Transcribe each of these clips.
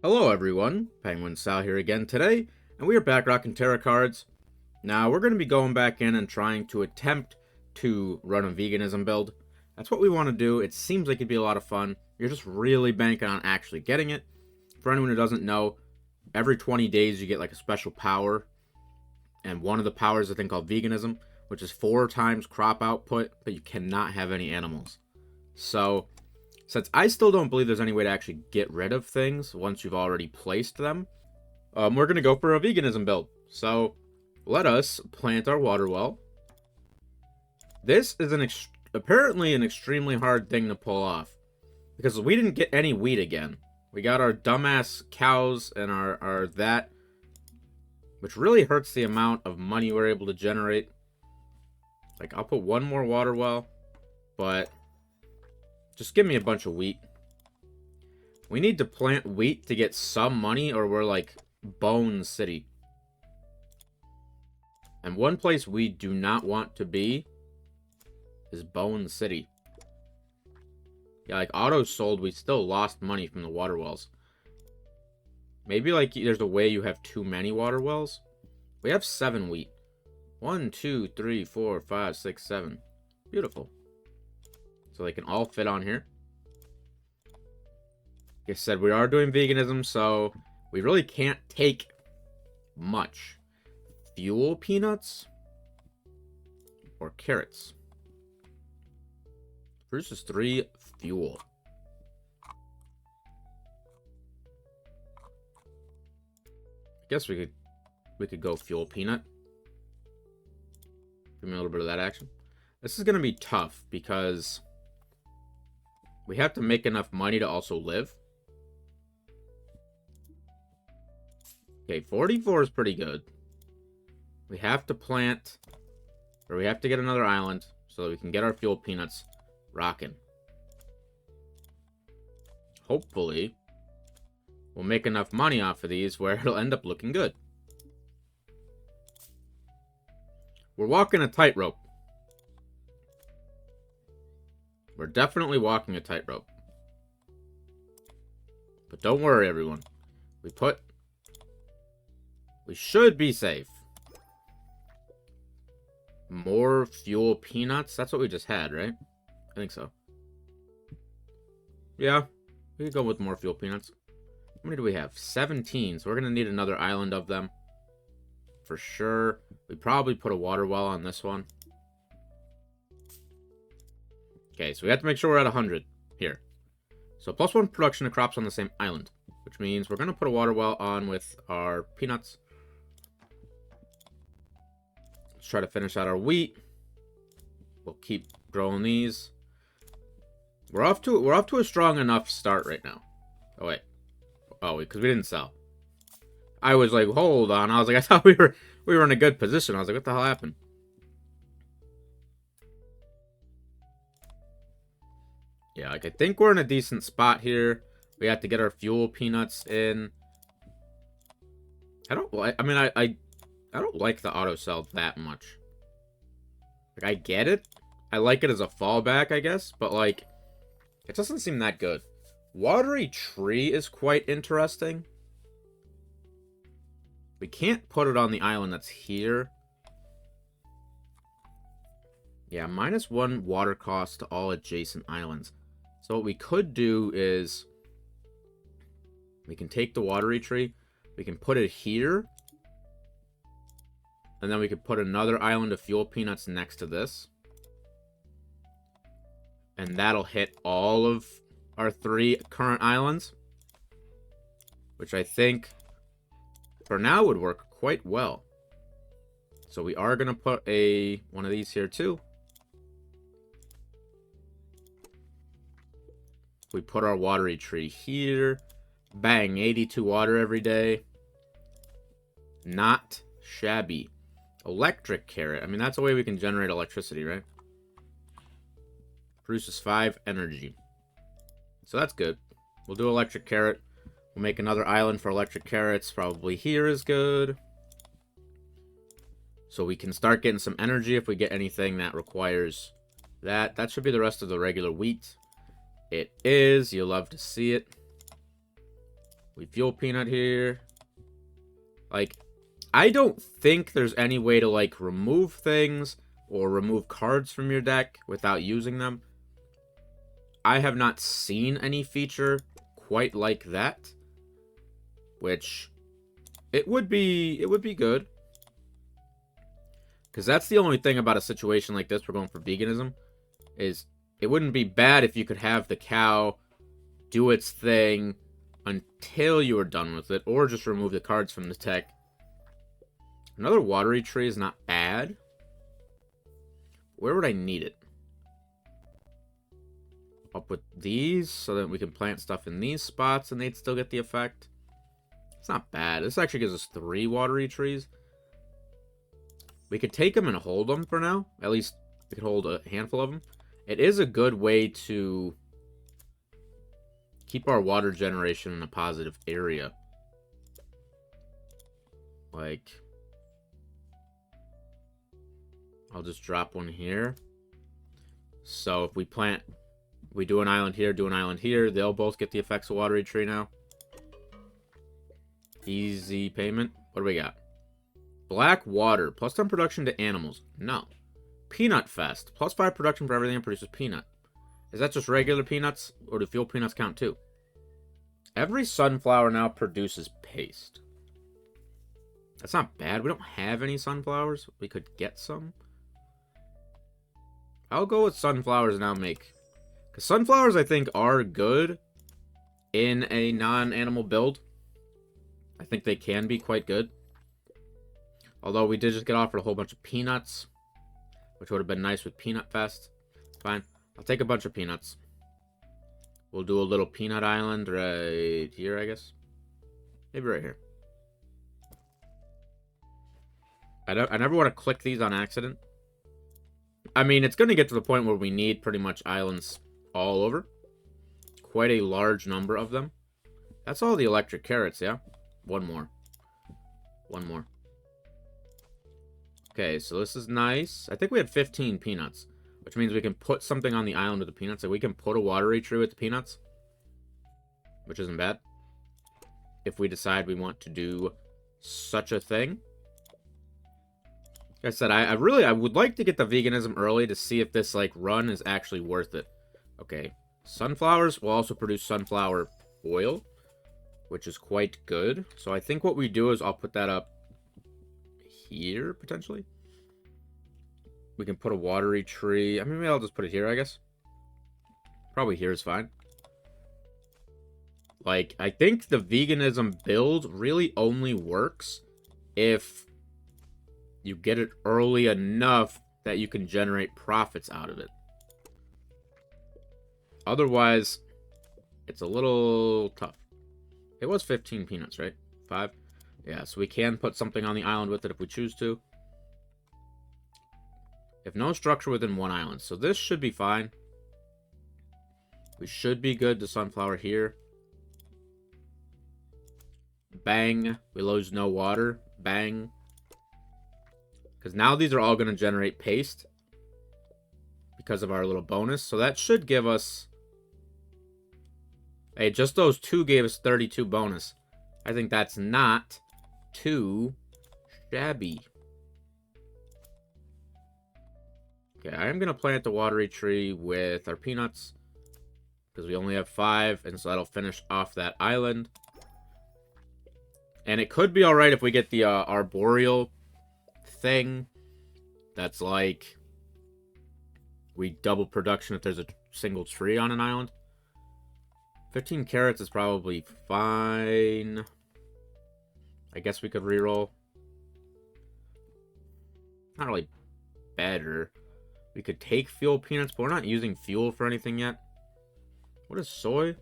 Hello everyone, PenguinSal here again today, and we are back rocking Terra Cards. Now we're going to be going back in and trying to attempt to run a veganism build. That's what we want to do. It seems like it'd be a lot of fun. You're just really banking on actually getting it. For anyone who doesn't know, every 20 days you get like a special power, and one of the powers is a thing called veganism, which is 4 times crop output, but you cannot have any animals. So since I still don't believe there's any way to actually get rid of things once you've already placed them, we're going to go for a veganism build. So let us plant our water well. This is apparently an extremely hard thing to pull off, because we didn't get any wheat again. We got our dumbass cows and our that, which really hurts the amount of money we're able to generate. Like, I'll put one more water well, but just give me a bunch of wheat. We need to plant wheat to get some money, or we're like Bone City. And one place we do not want to be is Bone City. Yeah, like auto sold, we still lost money from the water wells. Maybe like there's a way you have too many water wells. We have 7 wheat. 1, 2, 3, 4, 5, 6, 7. Beautiful. So they can all fit on here. Like I said, we are doing veganism, so we really can't take much. Fuel peanuts or carrots. Produces 3 fuel. I guess we could go fuel peanut. Give me a little bit of that action. This is gonna be tough because we have to make enough money to also live. Okay, 44 is pretty good. We have to plant, or we have to get another island so that we can get our fuel peanuts rocking. Hopefully, we'll make enough money off of these where it'll end up looking good. We're walking a tightrope. We're definitely walking a tightrope. But don't worry, everyone. We should be safe. More fuel peanuts? That's what we just had, right? I think so. Yeah, we could go with more fuel peanuts. How many do we have? 17, so we're going to need another island of them. For sure. We probably put a water well on this one. Okay, so we have to make sure we're at 100 here. So +1 production of crops on the same island, which means we're going to put a water well on with our peanuts. Let's try to finish out our wheat. We'll keep growing these. We're off to a strong enough start right now. Oh wait. Oh, because we didn't sell. I was like, hold on. I was like, I thought we were in a good position. I was like, what the hell happened? Yeah, like I think we're in a decent spot here. We have to get our fuel peanuts in. I don't like the auto sell that much. Like, I get it. I like it as a fallback, I guess, but like it doesn't seem that good. Watery tree is quite interesting. We can't put it on the island that's here. Yeah, -1 water cost to all adjacent islands. So what we could do is we can take the watery tree, we can put it here, and then we could put another island of fuel peanuts next to this. And that'll hit all of our 3 current islands, which I think for now would work quite well. So we are going to put one of these here too. We put our watery tree here. Bang, 82 water every day. Not shabby. Electric carrot. I mean, that's a way we can generate electricity, right? Produces 5 energy. So that's good. We'll do electric carrot. We'll make another island for electric carrots. Probably here is good. So we can start getting some energy if we get anything that requires that. That should be the rest of the regular wheat. It is. You'll love to see it. We fuel peanut here. Like, I don't think there's any way to, like, remove things or remove cards from your deck without using them. I have not seen any feature quite like that, which it would be good. Because that's the only thing about a situation like this, we're going for veganism, is it wouldn't be bad if you could have the cow do its thing until you were done with it, or just remove the cards from the deck. Another watery tree is not bad. Where would I need it? Up with these, so that we can plant stuff in these spots, and they'd still get the effect. It's not bad. This actually gives us 3 watery trees. We could take them and hold them for now. At least we could hold a handful of them. It is a good way to keep our water generation in a positive area. Like, I'll just drop one here. So if we plant, we do an island here, do an island here, they'll both get the effects of watery tree now. Easy payment. What do we got? Black water, plus 10 production to animals. No. Peanut fest, plus 5 production for everything that produces peanut. Is that just regular peanuts, or do fuel peanuts count too? Every sunflower now produces paste. That's not bad. We don't have any sunflowers. We could get some. I'll go with sunflowers now make. Because sunflowers, I think, are good in a non-animal build. I think they can be quite good. Although we did just get offered a whole bunch of peanuts, which would have been nice with Peanut Fest. Fine. I'll take a bunch of peanuts. We'll do a little peanut island right here, I guess. Maybe right here. I never want to click these on accident. I mean, it's going to get to the point where we need pretty much islands all over. Quite a large number of them. That's all the electric carrots, yeah? One more. One more. Okay, so this is nice. I think we had 15 peanuts, which means we can put something on the island with the peanuts. So we can put a watery tree with the peanuts, which isn't bad. If we decide we want to do such a thing. Like I said, I would like to get the veganism early to see if this, like, run is actually worth it. Okay, sunflowers will also produce sunflower oil, which is quite good. So I think what we do is I'll put that up here, potentially. We can put a watery tree. I mean, maybe I'll just put it here, I guess. Probably here is fine. Like, I think the veganism build really only works if you get it early enough that you can generate profits out of it. Otherwise, it's a little tough. It was 15 peanuts, right? 5? Yeah, so we can put something on the island with it if we choose to. If no structure within one island. So this should be fine. We should be good to sunflower here. Bang. We lose no water. Bang. Because now these are all going to generate paste. Because of our little bonus. So that should give us... Hey, just those 2 gave us 32 bonus. I think that's not too shabby. Okay, I am going to plant the watery tree with our peanuts. Because we only have 5, and so that'll finish off that island. And it could be alright if we get the arboreal thing. That's like... we double production if there's a single tree on an island. 15 carrots is probably fine. I guess we could reroll. Not really better. We could take fuel peanuts, but we're not using fuel for anything yet. What is soy?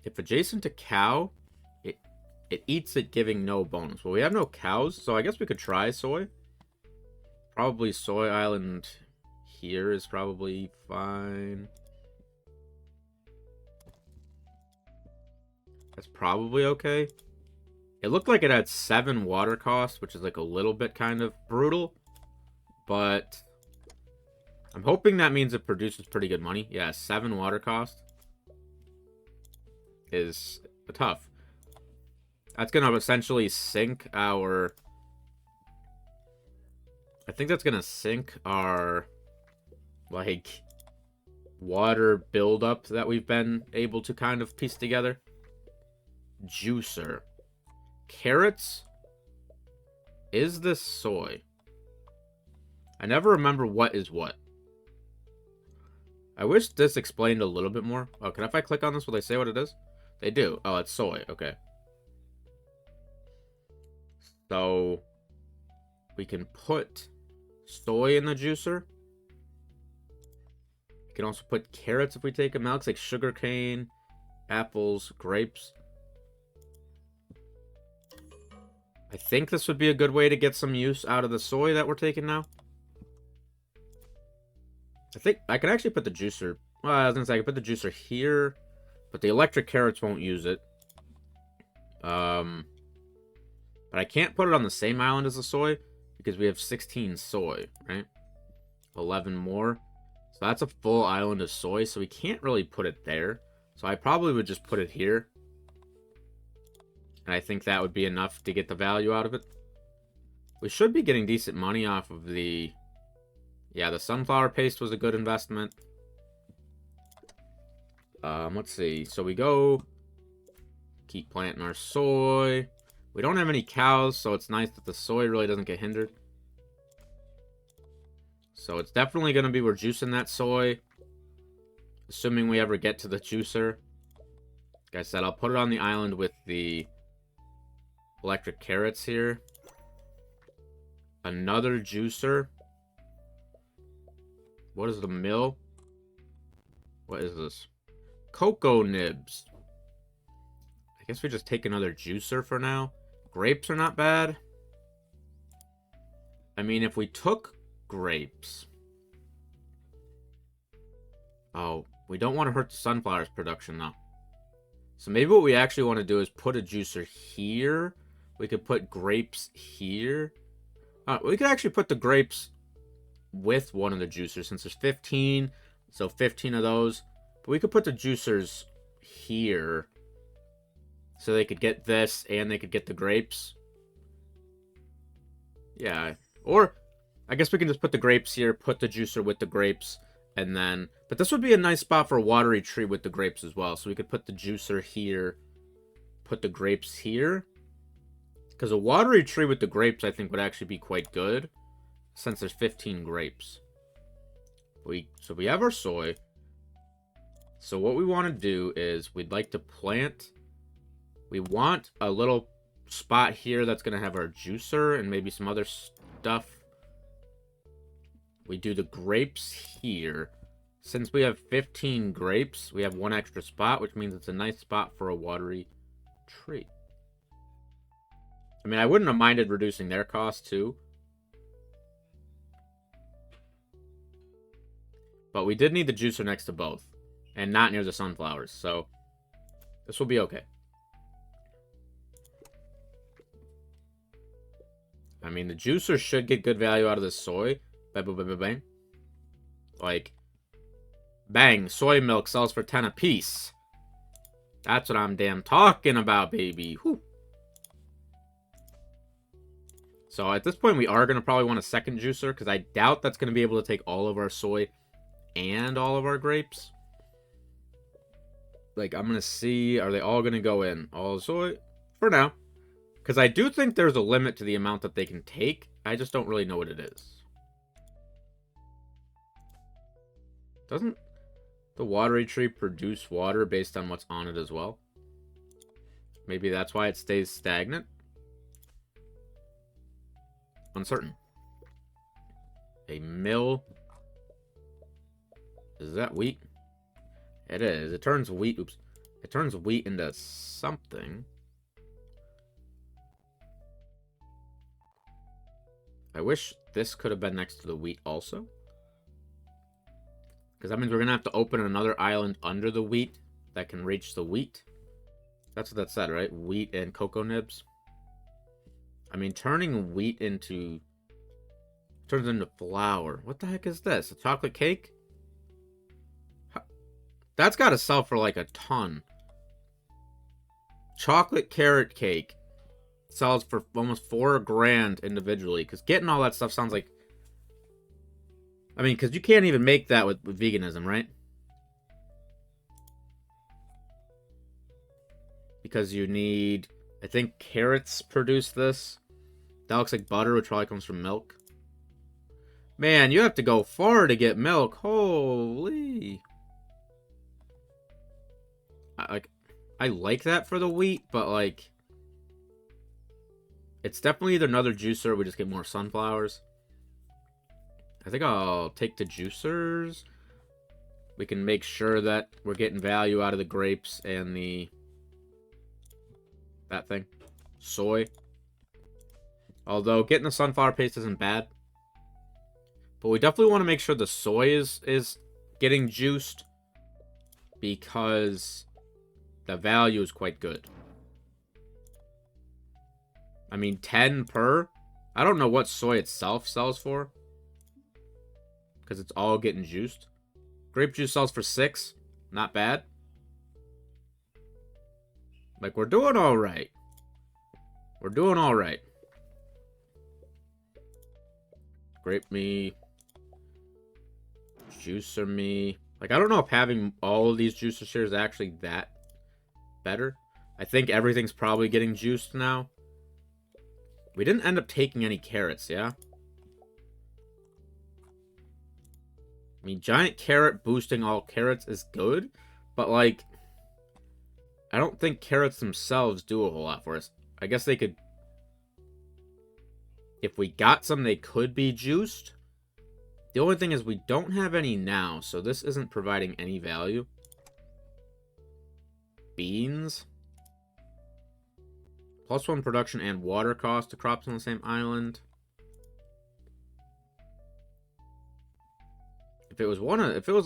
If adjacent to cow, it eats it, giving no bonus. Well, we have no cows, so I guess we could try soy. Probably soy island here is probably fine. That's probably okay. It looked like it had 7 water cost, which is like a little bit kind of brutal. But I'm hoping that means it produces pretty good money. Yeah, 7 water cost is tough. That's going to essentially sink our... I think that's going to sink our, like, water buildup that we've been able to kind of piece together. Juicer. Carrots? Is this soy? I never remember what is what. I wish this explained a little bit more. Oh, if I click on this, will they say what it is? They do. Oh, it's soy. Okay. So, we can put soy in the juicer. We can also put carrots if we take them out. Looks like sugarcane, apples, grapes. I think this would be a good way to get some use out of the soy that we're taking now. I think I can actually put the juicer... Well, I was going to say I can put the juicer here, but the electric carrots won't use it. But I can't put it on the same island as the soy because we have 16 soy, right? 11 more. So that's a full island of soy, so we can't really put it there. So I probably would just put it here. And I think that would be enough to get the value out of it. We should be getting decent money off of the... Yeah, the sunflower paste was a good investment. Let's see. So we go... Keep planting our soy. We don't have any cows, so it's nice that the soy really doesn't get hindered. So it's definitely going to be we're juicing that soy. Assuming we ever get to the juicer. Like I said, I'll put it on the island with the electric carrots here. Another juicer. What is the mill? What is this? Cocoa nibs. I guess we just take another juicer for now. Grapes are not bad. I mean, if we took grapes... Oh, we don't want to hurt the sunflower's production, though. So maybe what we actually want to do is put a juicer here. We could put grapes here. We could actually put the grapes with one of the juicers, since there's 15. So 15 of those. But we could put the juicers here. So they could get this, and they could get the grapes. Yeah. Or, I guess we can just put the grapes here, put the juicer with the grapes, and then... But this would be a nice spot for a watery tree with the grapes as well. So we could put the juicer here, put the grapes here. Because a watery tree with the grapes, I think, would actually be quite good, since there's 15 grapes. So we have our soy. So what we want to do is we'd like to plant... We want a little spot here that's going to have our juicer and maybe some other stuff. We do the grapes here. Since we have 15 grapes, we have one extra spot, which means it's a nice spot for a watery tree. I mean, I wouldn't have minded reducing their cost too. But we did need the juicer next to both. And not near the sunflowers, so this will be okay. I mean, the juicer should get good value out of this soy. Bang, bang, bang, bang. Like, bang, soy milk sells for 10 a piece. That's what I'm damn talking about, baby. Whew. So at this point, we are going to probably want a second juicer, because I doubt that's going to be able to take all of our soy and all of our grapes. Like, I'm going to see, are they all going to go in? All soy? For now. Because I do think there's a limit to the amount that they can take. I just don't really know what it is. Doesn't the watery tree produce water based on what's on it as well? Maybe that's why it stays stagnant? Uncertain. A mill. Is that wheat? It is. It turns wheat. Oops. It turns wheat into something. I wish this could have been next to the wheat also. Because that means we're going to have to open another island under the wheat that can reach the wheat. That's what that said, right? Wheat and cocoa nibs. I mean, turning wheat into... turns into flour. What the heck is this? A chocolate cake? That's got to sell for like a ton. Chocolate carrot cake sells for almost 4 grand individually. Because getting all that stuff sounds like... I mean, because you can't even make that with veganism, right? Because you need... I think carrots produce this. That looks like butter, which probably comes from milk. Man, you have to go far to get milk. Holy. I like that for the wheat, but like... It's definitely either another juicer or we just get more sunflowers. I think I'll take the juicers. We can make sure that we're getting value out of the grapes and the... that thing. Soy. Although getting the sunflower paste isn't bad. But we definitely want to make sure the soy is getting juiced. Because the value is quite good. I mean, 10 per. I don't know what soy itself sells for. Because it's all getting juiced. Grape juice sells for 6. Not bad. Like, we're doing alright. We're doing alright. Grape me. Juicer me. Like, I don't know if having all of these juicers here is actually that better. I think everything's probably getting juiced now. We didn't end up taking any carrots, yeah? I mean, giant carrot boosting all carrots is good, but, like, I don't think carrots themselves do a whole lot for us. I guess they could... If we got some, they could be juiced. The only thing is we don't have any now, so this isn't providing any value. Beans. +1 production and water cost to crops on the same island. If it was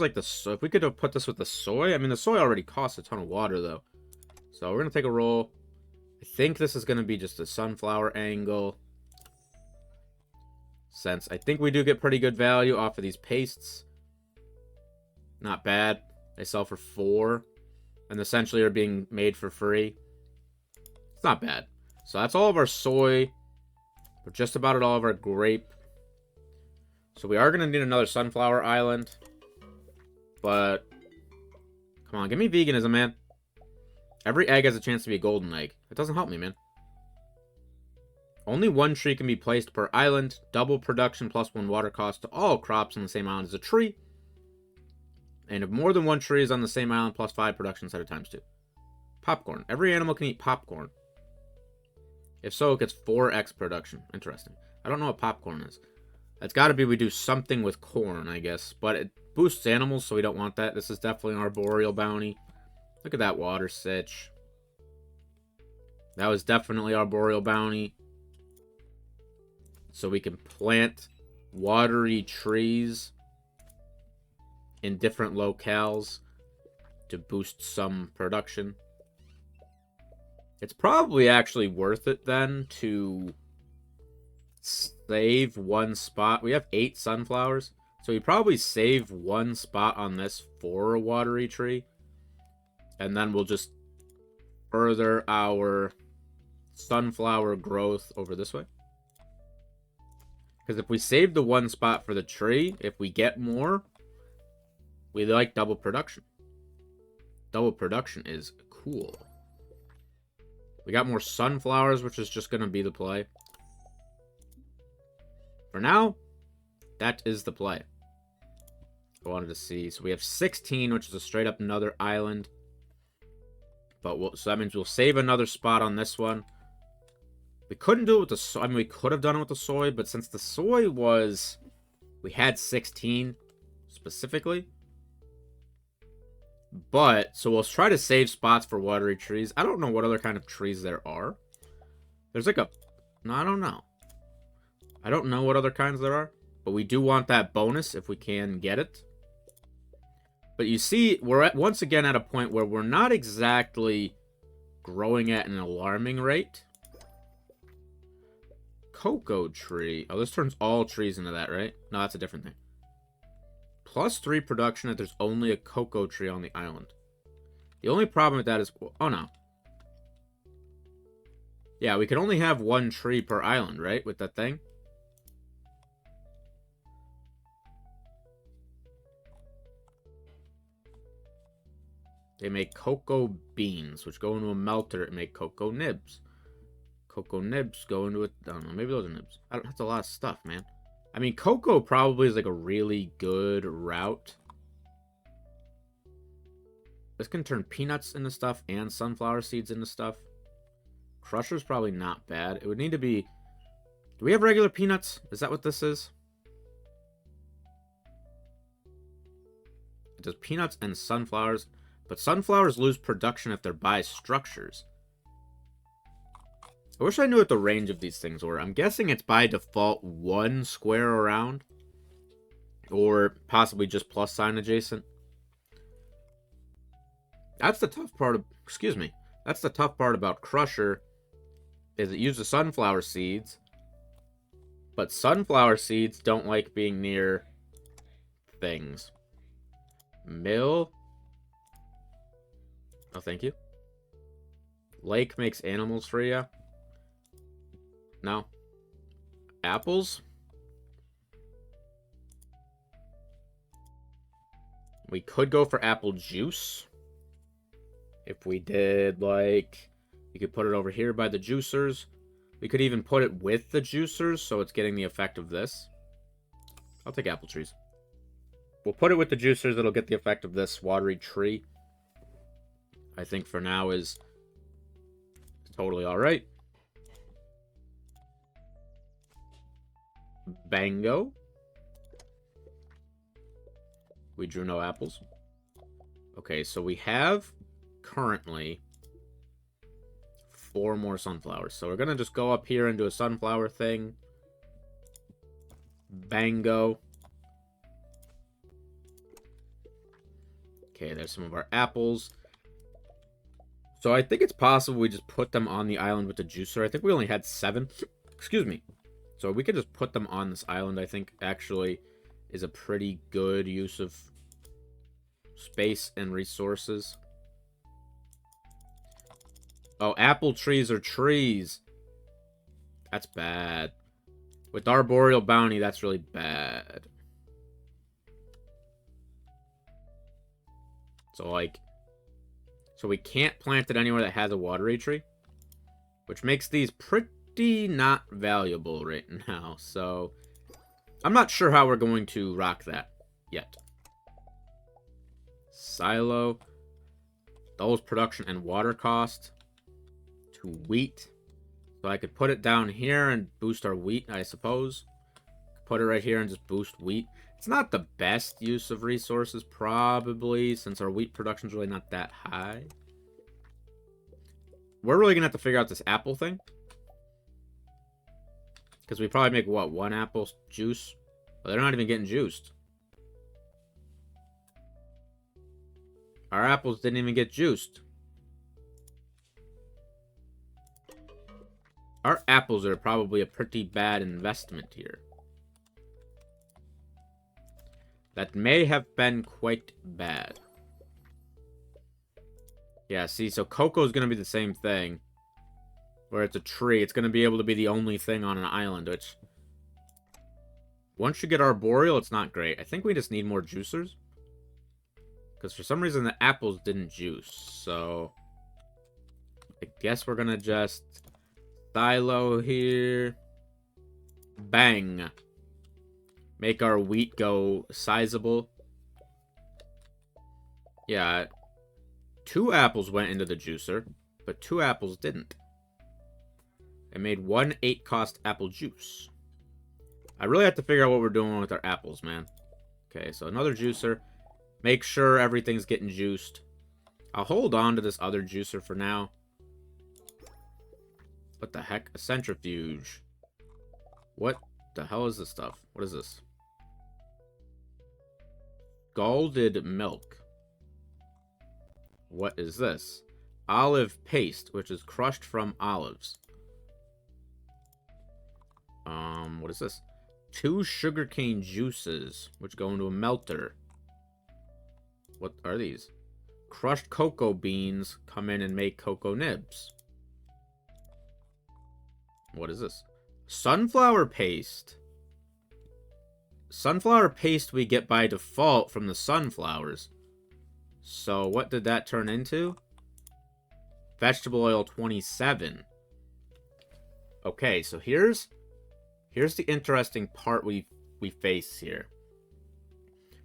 like if we could have put this with the soy. I mean, the soy already costs a ton of water, though. So we're going to take a roll. I think this is going to be just a sunflower angle. Since I think we do get pretty good value off of these pastes. Not bad. They sell for 4. And essentially are being made for free. It's not bad. So that's all of our soy. We're just about at all of our grape. So we are going to need another sunflower island. But, come on, give me veganism, man. Every egg has a chance to be a golden egg. It doesn't help me, man. Only 1 tree can be placed per island. Double production +1 water cost to all crops on the same island as a tree. And if more than 1 tree is on the same island, +5 production instead of ×2. Popcorn. Every animal can eat popcorn. If so, it gets 4x production. Interesting. I don't know what popcorn is. It's got to be we do something with corn, I guess. But it boosts animals, so we don't want that. This is definitely an arboreal bounty. Look at that water sitch. That was definitely arboreal bounty. So we can plant watery trees in different locales to boost some production. It's probably actually worth it then to save 1 spot. We have 8 sunflowers, so we probably save 1 spot on this for a watery tree, and then we'll just further our sunflower growth over this way. Because if we save the 1 spot for the tree, if we get more, we like double production. Double production is cool. We got more sunflowers, which is just going to be the play. For now, that is the play. I wanted to see. So we have 16, which is a straight up another island. But so that means we'll save another spot on this one. We couldn't do it with the soy. I mean, we could have done it with the soy, but since the soy was... We had 16 specifically. But, so we'll try to save spots for watery trees. I don't know what other kind of trees there are. There's like a... No, I don't know. I don't know what other kinds there are. But we do want that bonus if we can get it. But you see, we're once again at a point where we're not exactly growing at an alarming rate. Cocoa tree. Oh, this turns all trees into that, right? No, that's a different thing. +3 production if there's only a cocoa tree on the island. The only problem with that is... Oh, no. Yeah, we can only have one tree per island, right? With that thing. They make cocoa beans, which go into a melter and make cocoa nibs. Cocoa nibs go into it. I don't know. Maybe those are nibs. That's a lot of stuff, man. I mean, cocoa probably is like a really good route. This can turn peanuts into stuff and sunflower seeds into stuff. Crusher's probably not bad. It would need to be... Do we have regular peanuts? Is that what this is? It does peanuts and sunflowers. But sunflowers lose production if they're by structures. I wish I knew what the range of these things were. I'm guessing it's by default 1 square around. Or possibly just plus sign adjacent. That's the tough part of... Excuse me. That's the tough part about Crusher. Is it uses sunflower seeds. But sunflower seeds don't like being near things. Mill. Oh, thank you. Lake makes animals for you. No. Apples. We could go for apple juice. If we did, like... You could put it over here by the juicers. We could even put it with the juicers, so it's getting the effect of this. I'll take apple trees. We'll put it with the juicers. It'll get the effect of this watery tree. I think for now is totally alright. Bango. We drew no apples. Okay, so we have currently 4 more sunflowers. So we're going to just go up here and do a sunflower thing. Bango. Okay, there's some of our apples. So I think it's possible we just put them on the island with the juicer. I think we only had 7. Excuse me. So we could just put them on this island, I think, actually is a pretty good use of space and resources. Oh, apple trees are trees. That's bad. With Arboreal Bounty, that's really bad. So, like... So we can't plant it anywhere that has a watery tree. Which makes these pretty not valuable right now. So, I'm not sure how we're going to rock that yet. Silo. Those production and water cost. To wheat. So I could put it down here and boost our wheat, I suppose. Put it right here and just boost wheat. It's not the best use of resources, probably, since our wheat production's really not that high. We're really going to have to figure out this apple thing. Because we probably make, what, 1 apple juice? But they're not even getting juiced. Our apples didn't even get juiced. Our apples are probably a pretty bad investment here. That may have been quite bad. Yeah, see, so cocoa is going to be the same thing. Where it's a tree, it's going to be able to be the only thing on an island, which... Once you get arboreal, it's not great. I think we just need more juicers. Because for some reason, the apples didn't juice, so... I guess we're going to just... Silo here. Bang. Make our wheat go sizable. Yeah. 2 apples went into the juicer, but 2 apples didn't. It made 1 8-cost apple juice. I really have to figure out what we're doing with our apples, man. Okay, so another juicer. Make sure everything's getting juiced. I'll hold on to this other juicer for now. What the heck? A centrifuge. What the hell is this stuff? What is this? Scalded milk. What is this? Olive paste, which is crushed from olives. What is this? 2 sugarcane juices, which go into a melter. What are these? Crushed cocoa beans come in and make cocoa nibs. What is this? Sunflower paste. Sunflower paste we get by default from the sunflowers. So what did that turn into? Vegetable oil 27. Okay, so here's the interesting part we face here.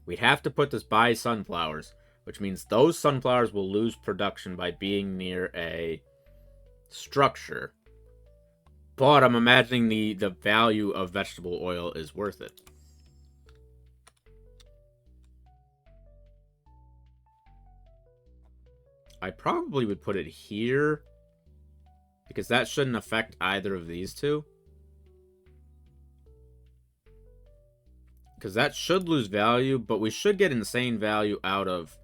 We'd have to put this by sunflowers, which means those sunflowers will lose production by being near a structure. But I'm imagining the value of vegetable oil is worth it. I probably would put it here, because that shouldn't affect either of these two. Because that should lose value, but we should get insane value out of...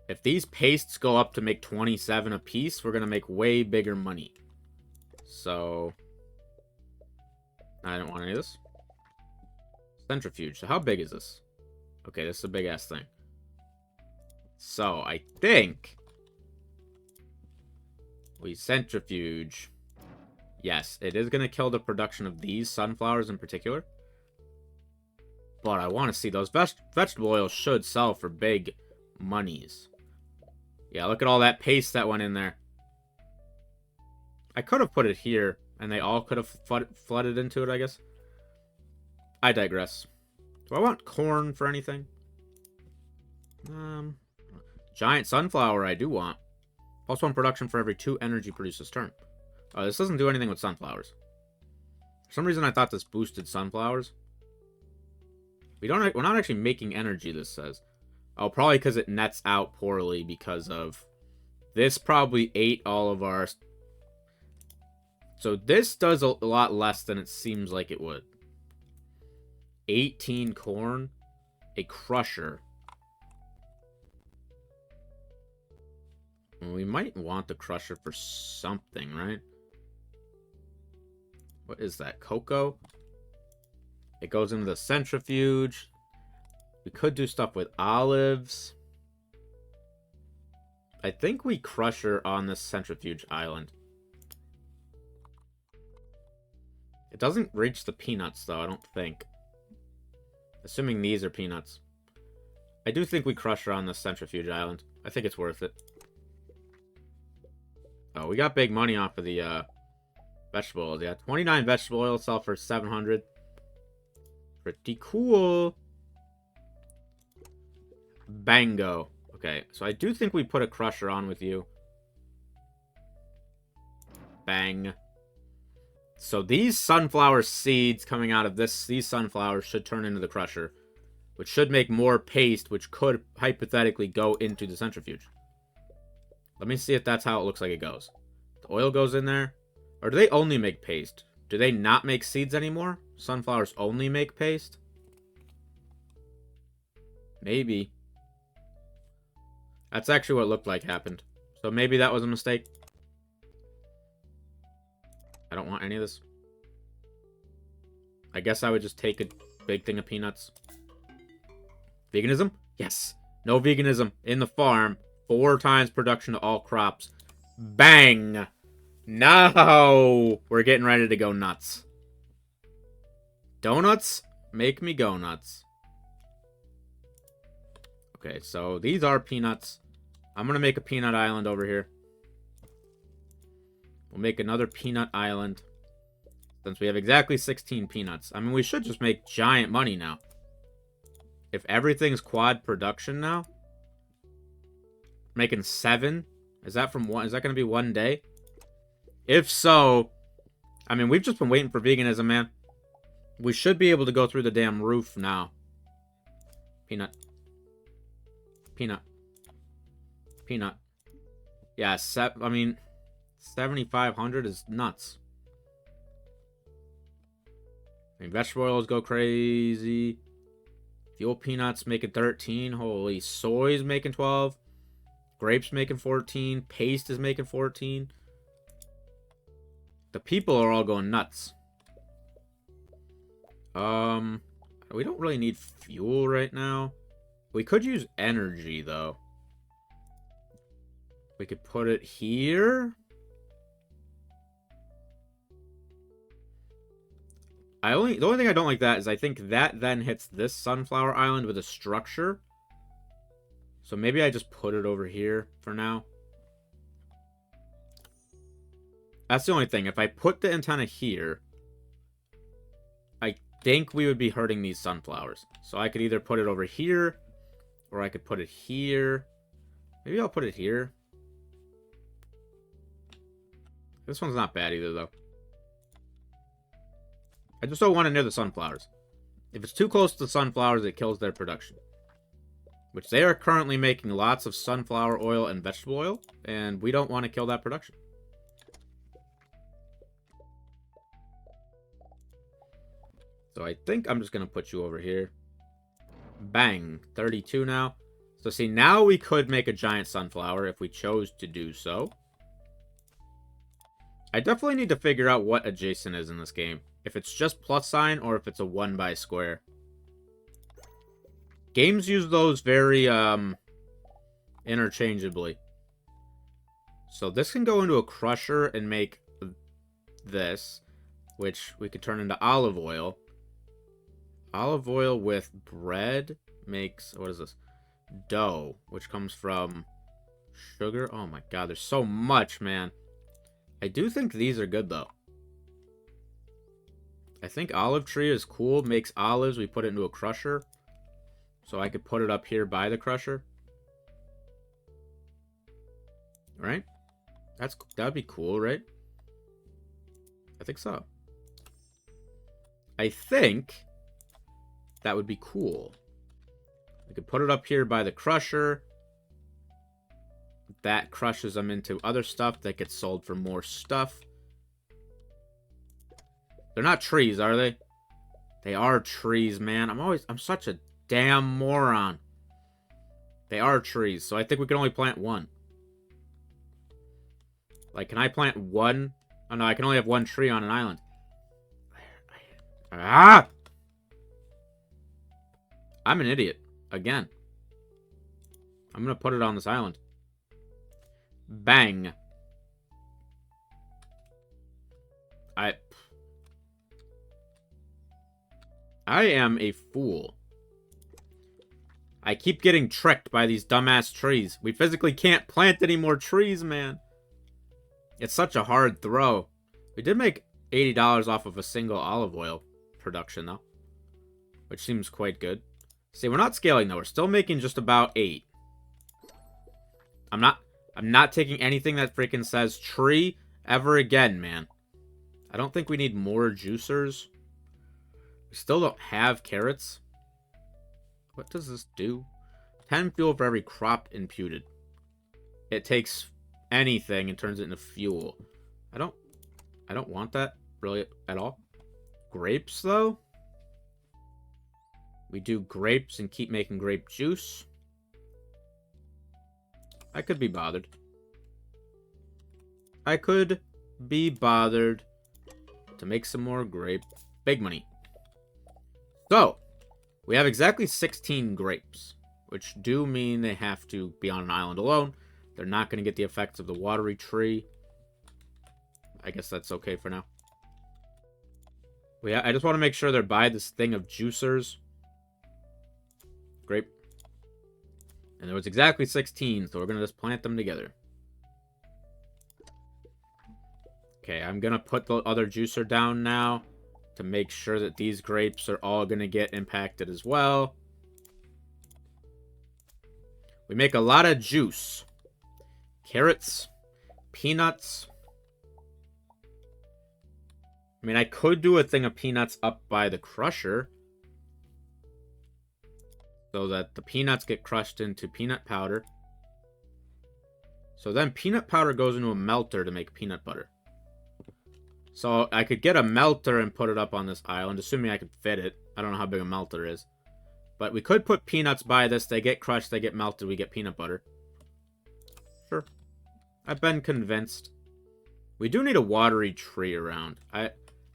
If these pastes go up to make 27 a piece, we're going to make way bigger money. So... I don't want any of this. Centrifuge. So how big is this? Okay, this is a big-ass thing. So, I think... we centrifuge. Yes, it is going to kill the production of these sunflowers in particular. But I want to see those vegetable oils should sell for big monies. Yeah, look at all that paste that went in there. I could have put it here, and they all could have flooded into it, I guess. I digress. Do I want corn for anything? Giant sunflower I do want. Plus 1 production for every 2 energy produces turn. Oh, this doesn't do anything with sunflowers. For some reason I thought this boosted sunflowers. We're not actually making energy, this says. Oh, probably because it nets out poorly because of... This probably ate all of our... So this does a lot less than it seems like it would. 18 corn. A crusher. We might want the crusher for something, right? What is that? Cocoa? It goes into the centrifuge. We could do stuff with olives. I think we crusher on this centrifuge island. It doesn't reach the peanuts, though, I don't think. Assuming these are peanuts. I do think we crusher on this centrifuge island. I think it's worth it. Oh, we got big money off of the vegetable oils. Yeah, 29 vegetable oil sell for 700. Pretty cool. Bango. Okay, so I do think we put a crusher on with you. Bang. So these sunflower seeds coming out of these sunflowers should turn into the crusher, which should make more paste, which could hypothetically go into the centrifuge. Let me see if that's how it looks like it goes. The oil goes in there. Or do they only make paste? Do they not make seeds anymore? Sunflowers only make paste? Maybe. That's actually what it looked like happened. So maybe that was a mistake. I don't want any of this. I guess I would just take a big thing of peanuts. Veganism? Yes. No veganism in the farm. 4 times production of all crops. Bang! No! We're getting ready to go nuts. Donuts? Make me go nuts. Okay, so these are peanuts. I'm going to make a peanut island over here. We'll make another peanut island. Since we have exactly 16 peanuts. I mean, we should just make giant money now. If everything's quad production now. Making 7. Is that from one? Is that going to be 1 day? If so, I mean, we've just been waiting for veganism, man. We should be able to go through the damn roof now. Peanut. Peanut. Peanut. Yeah, I mean, 7,500 is nuts. I mean, vegetable oils go crazy. Fuel peanuts making 13. Holy, soy's making 12. Grapes making 14. Paste is making 14. The people are all going nuts. We don't really need fuel right now. We could use energy, though. We could put it here. The only thing I don't like that is I think that then hits this sunflower island with a structure. So maybe I just put it over here for now. That's the only thing. If I put the antenna here, I think we would be hurting these sunflowers. So I could either put it over here, or I could put it here. Maybe I'll put it here. This one's not bad either, though. I just don't want it near the sunflowers. If it's too close to the sunflowers, it kills their production. Which they are currently making lots of sunflower oil and vegetable oil, and we don't want to kill that production. So I think I'm just going to put you over here. Bang. 32 now. So see, now we could make a giant sunflower if we chose to do so. I definitely need to figure out what adjacent is in this game. If it's just plus sign or if it's a 1 by square. Games use those very interchangeably. So this can go into a crusher and make this, which we could turn into olive oil. Olive oil with bread makes, what is this? Dough, which comes from sugar. Oh my god, there's so much, man. I do think these are good, though. I think olive tree is cool. Makes olives. We put it into a crusher. So I could put it up here by the crusher. Right? That'd be cool, right? I think so. I think that would be cool. We could put it up here by the crusher. That crushes them into other stuff that gets sold for more stuff. They're not trees, are they? They are trees, man. I'm such a damn moron. They are trees, so I think we can only plant one. Like, can I plant one? Oh, no, I can only have one tree on an island. Ah! I'm an idiot. Again. I'm gonna put it on this island. Bang. I am a fool. I keep getting tricked by these dumbass trees. We physically can't plant any more trees, man. It's such a hard throw. We did make $80 off of a single olive oil production, though. Which seems quite good. See, we're not scaling, though. We're still making just about 8. I'm not taking anything that freaking says tree ever again, man. I don't think we need more juicers. We still don't have carrots. What does this do? 10 fuel for every crop imputed. It takes anything and turns it into fuel. I don't want that really at all. Grapes, though? We do grapes and keep making grape juice. I could be bothered. I could be bothered to make some more grape. Big money. So, we have exactly 16 grapes, which do mean they have to be on an island alone. They're not going to get the effects of the watery tree. I guess that's okay for now. I just want to make sure they're by this thing of juicers. Grape. And there was exactly 16, so we're going to just plant them together. Okay, I'm going to put the other juicer down now to make sure that these grapes are all going to get impacted as well. We make a lot of juice. Carrots. Peanuts. I mean, I could do a thing of peanuts up by the crusher. So that the peanuts get crushed into peanut powder. So then peanut powder goes into a melter to make peanut butter. So I could get a melter and put it up on this island, assuming I could fit it. I don't know how big a melter is. But we could put peanuts by this. They get crushed, they get melted, we get peanut butter. Sure. I've been convinced. We do need a watery tree around. I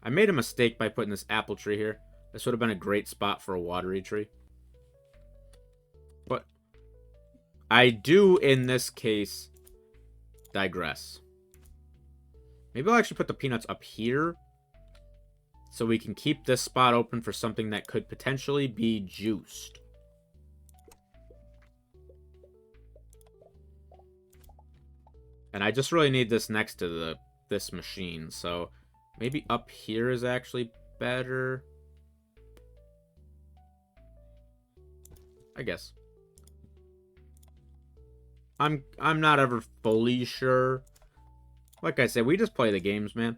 made a mistake by putting this apple tree here. This would have been a great spot for a watery tree. But I do, in this case, digress. Maybe I'll actually put the peanuts up here. so we can keep this spot open for something that could potentially be juiced. And I just really need this next to this machine, so maybe up here is actually better. I guess. I'm not ever fully sure. Like I said, we just play the games, man.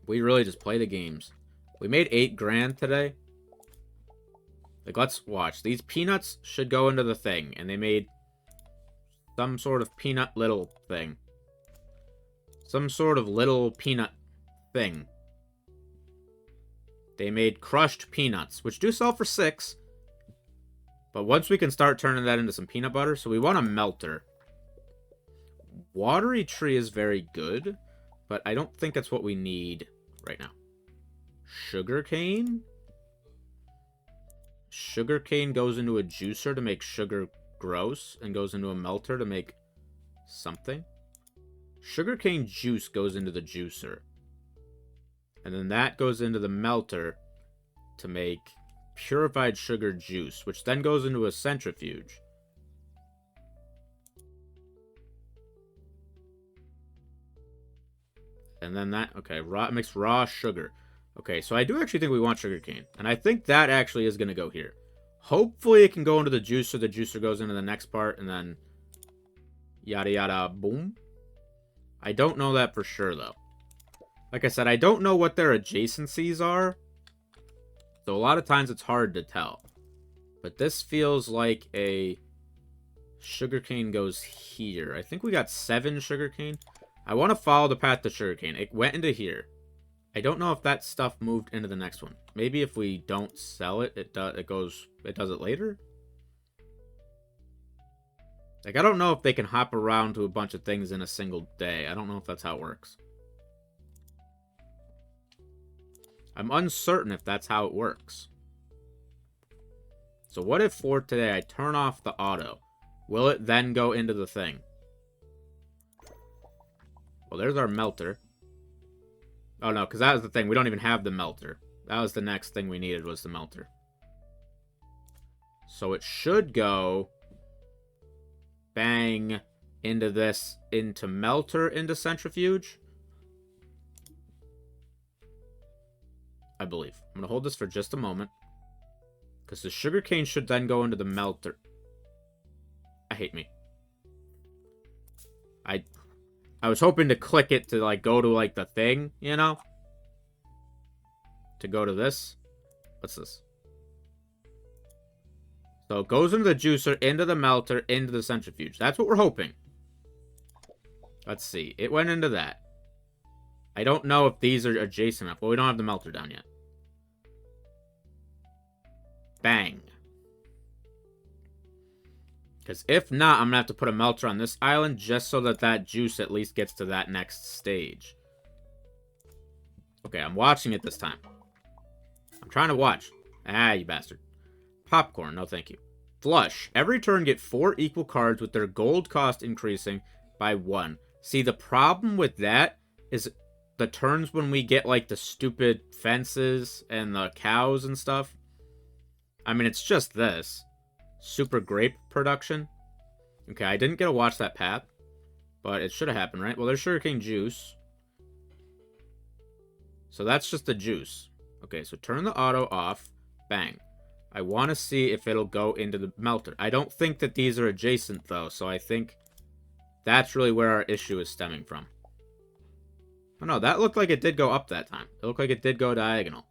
We really just play the games. We made 8 grand today. Like, let's watch. These peanuts should go into the thing, and they made some sort of peanut little thing. Some sort of little peanut thing. They made crushed peanuts, which do sell for 6. But once we can start turning that into some peanut butter, so we want a melter. Watery tree is very good, but I don't think that's what we need right now. Sugarcane? Sugarcane goes into a juicer to make sugar gross, and goes into a melter to make something. Sugarcane juice goes into the juicer. And then that goes into the melter to make purified sugar juice, which then goes into a centrifuge. And then that, okay, makes raw sugar. Okay, so I do actually think we want sugarcane. And I think that actually is going to go here. Hopefully it can go into the juicer. The juicer goes into the next part, and then yada yada boom. I don't know that for sure, though. Like I said, I don't know what their adjacencies are. So a lot of times it's hard to tell. But this feels like a sugarcane goes here. I think we got 7 sugarcane. I want to follow the path to sugarcane. It went into here. I don't know if that stuff moved into the next one. Maybe if we don't sell it, it does it later? Like, I don't know if they can hop around to a bunch of things in a single day. I don't know if that's how it works. I'm uncertain if that's how it works. So what if for today I turn off the auto? Will it then go into the thing? Well, there's our melter. Oh, no, because that was the thing. We don't even have the melter. That was the next thing we needed, was the melter. So it should go bang into this, into melter, into centrifuge. I believe. I'm going to hold this for just a moment. Because the sugarcane should then go into the melter. I hate me. I was hoping to click it to, like, go to, like, the thing, you know? To go to this. What's this? So it goes into the juicer, into the melter, into the centrifuge. That's what we're hoping. Let's see. It went into that. I don't know if these are adjacent enough. Well, we don't have the melter down yet. Bang. Because if not, I'm going to have to put a melter on this island just so that that juice at least gets to that next stage. Okay, I'm watching it this time. I'm trying to watch. Ah, you bastard. Popcorn, no thank you. Flush. Every turn get 4 equal cards with their gold cost increasing by 1. See, the problem with that is the turns when we get, like, the stupid fences and the cows and stuff. I mean, it's just this. Super grape production. Okay, I didn't get to watch that path, but it should have happened, right? Well, there's sugarcane juice. So that's just the juice. Okay, so turn the auto off. Bang. I want to see if it'll go into the melter. I don't think that these are adjacent, though, so I think that's really where our issue is stemming from. Oh, no, that looked like it did go up that time. It looked like it did go diagonal.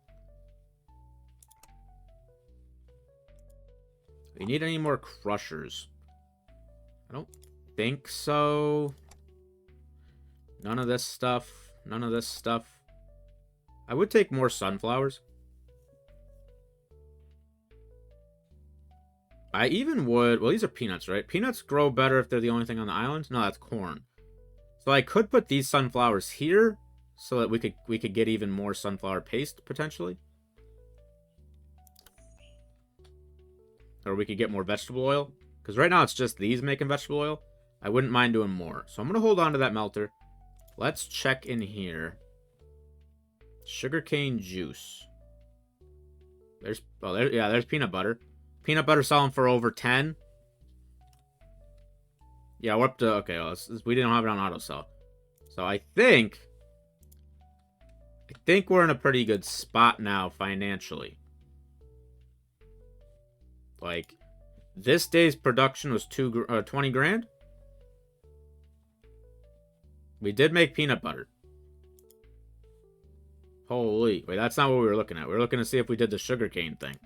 Do we need any more crushers? I don't think so. None of this stuff. None of this stuff. I would take more sunflowers. I even would... Well, these are peanuts, right? Peanuts grow better if they're the only thing on the island. No, that's corn. So I could put these sunflowers here so that we could get even more sunflower paste, potentially. Or we could get more vegetable oil. Because right now it's just these making vegetable oil. I wouldn't mind doing more. So I'm going to hold on to that melter. Let's check in here. Sugarcane juice. There's peanut butter. Peanut butter selling for over 10. Yeah, we're up to, okay, well, we didn't have it on auto sell. So I think we're in a pretty good spot now financially. Like, this day's production was 20 grand. We did make peanut butter. Holy, wait, that's not what we were looking at. We were looking to see if we did the sugarcane thing.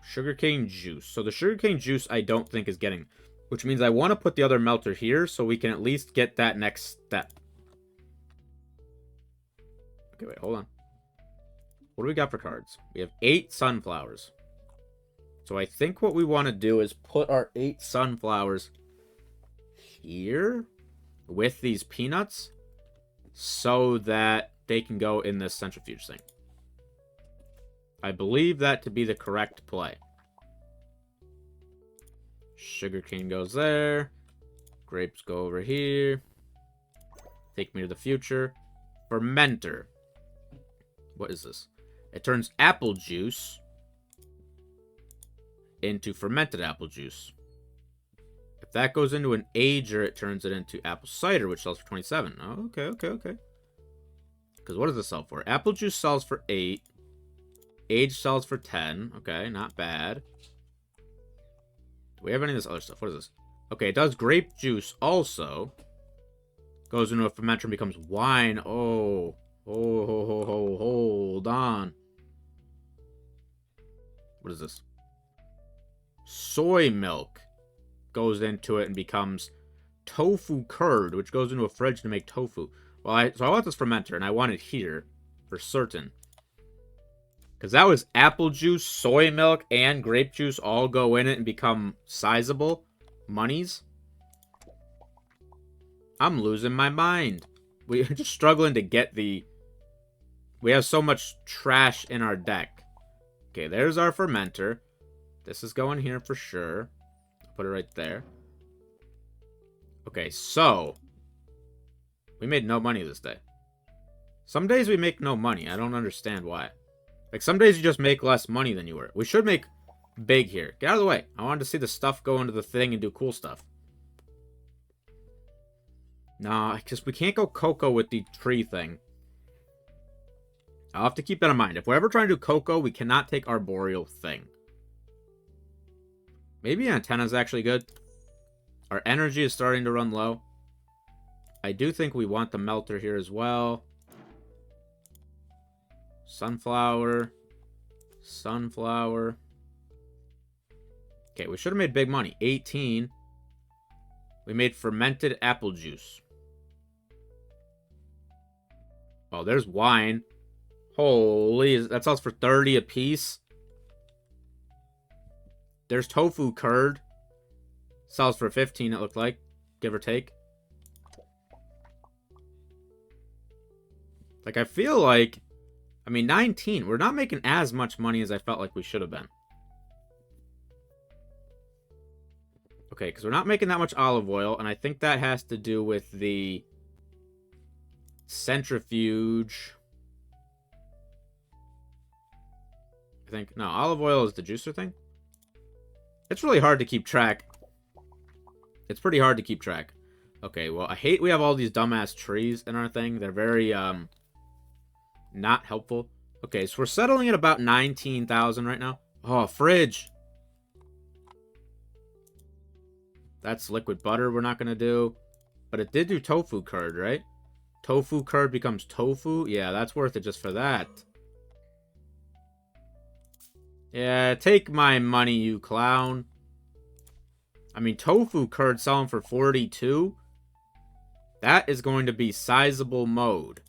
Sugarcane juice. So the sugarcane juice I don't think is getting, which means I want to put the other melter here so we can at least get that next step. Okay, wait, hold on. What do we got for cards? We have 8 sunflowers. So I think what we want to do is put our 8 sunflowers here with these peanuts so that they can go in this centrifuge thing. I believe that to be the correct play. Sugarcane goes there. Grapes go over here. Take me to the future. Fermenter. What is this? It turns apple juice into fermented apple juice. If that goes into an ager, it turns it into apple cider, which sells for 27. Oh, okay. Because what does this sell for? Apple juice sells for 8. Age sells for 10. Okay, not bad. Do we have any of this other stuff? What is this? Okay, it does grape juice also. Goes into a fermenter and becomes wine. Oh, hold on. What is this? Soy milk goes into it and becomes tofu curd, which goes into a fridge to make tofu. Well, so I want this fermenter, and I want it here for certain. Because that was apple juice, soy milk, and grape juice all go in it and become sizable monies. I'm losing my mind. We're just struggling to get the... We have so much trash in our deck. Okay, there's our fermenter. This is going here for sure. Put it right there. Okay, so... We made no money this day. Some days we make no money. I don't understand why. Like, some days you just make less money than you were. We should make big here. Get out of the way. I wanted to see the stuff go into the thing and do cool stuff. Nah, because we can't go cocoa with the tree thing. I'll have to keep that in mind. If we're ever trying to do cocoa, we cannot take arboreal thing. Maybe antenna is actually good. Our energy is starting to run low. I do think we want the melter here as well. Sunflower. Sunflower. Okay, we should have made big money. 18. We made fermented apple juice. Oh, there's wine. Holy, that sells for 30 a piece. There's tofu curd. Sells for 15, it looked like. Give or take. Like, I feel like... I mean, 19. We're not making as much money as I felt like we should have been. Okay, because we're not making that much olive oil, and I think that has to do with the centrifuge. I think, no, olive oil is the juicer thing. It's really hard to keep track. It's pretty hard to keep track. Okay, well, I hate we have all these dumbass trees in our thing. They're very, not helpful. Okay, so we're settling at about 19,000 right now. Oh, fridge. That's liquid butter we're not going to do. But it did do tofu curd, right? Tofu curd becomes tofu. Yeah, that's worth it just for that. Yeah, take my money, you clown. I mean, tofu curd selling for 42. That is going to be sizable mode.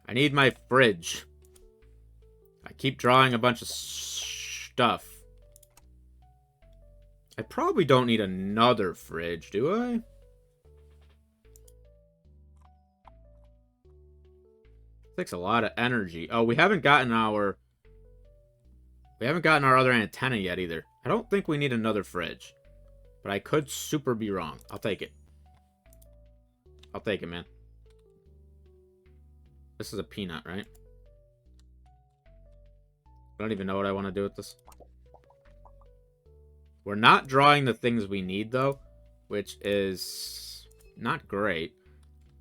I need my fridge. I keep drawing a bunch of stuff. I probably don't need another fridge, do I? Takes a lot of energy. Oh, we haven't gotten our other antenna yet either. I don't think we need another fridge. But I could super be wrong. I'll take it. I'll take it, man. This is a peanut, right? I don't even know what I want to do with this. We're not drawing the things we need, though, which is not great.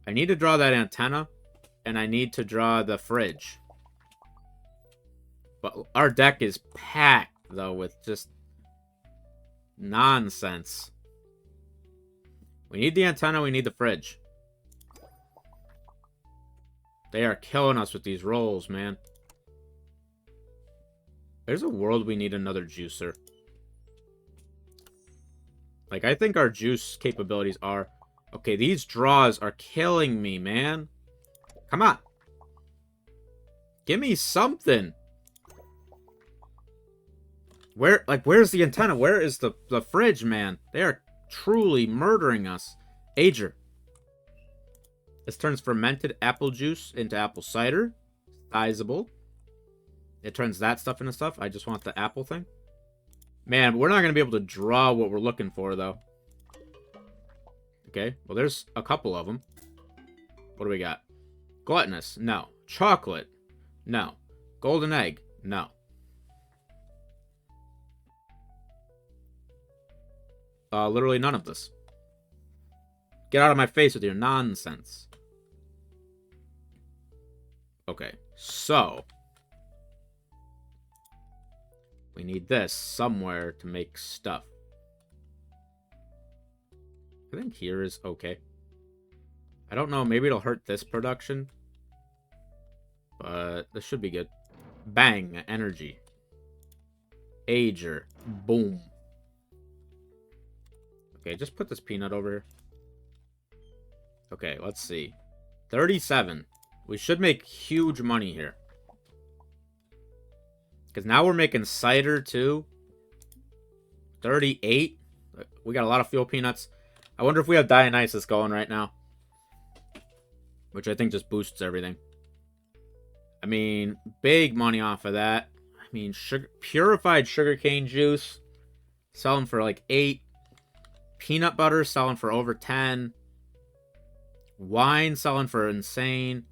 I need to draw that antenna, and I need to draw the fridge. But our deck is packed, though, with just nonsense. We need the antenna, we need the fridge. They are killing us with these rolls, man. There's a world we need another juicer. Like, I think our juice capabilities are... Okay, these draws are killing me, man. Come on. Give me something. Where's the antenna? Where is the fridge, man? They are truly murdering us. Ager. This turns fermented apple juice into apple cider. Sizable. It turns that stuff into stuff. I just want the apple thing. Man, we're not going to be able to draw what we're looking for, though. Okay, well, there's a couple of them. What do we got? Gluttonous? No. Chocolate? No. Golden egg? No. Literally none of this. Get out of my face with your nonsense. Okay, so... we need this somewhere to make stuff. I think here is okay. I don't know, maybe it'll hurt this production. But this should be good. Bang, energy. Ager. Boom. Okay, just put this peanut over here. Okay, let's see. 37. We should make huge money here. Because now we're making cider, too. 38. We got a lot of fuel peanuts. I wonder if we have Dionysus going right now. Which I think just boosts everything. I mean, big money off of that. I mean, purified sugarcane juice. Selling for like 8. Peanut butter selling for over 10. Wine selling for insane.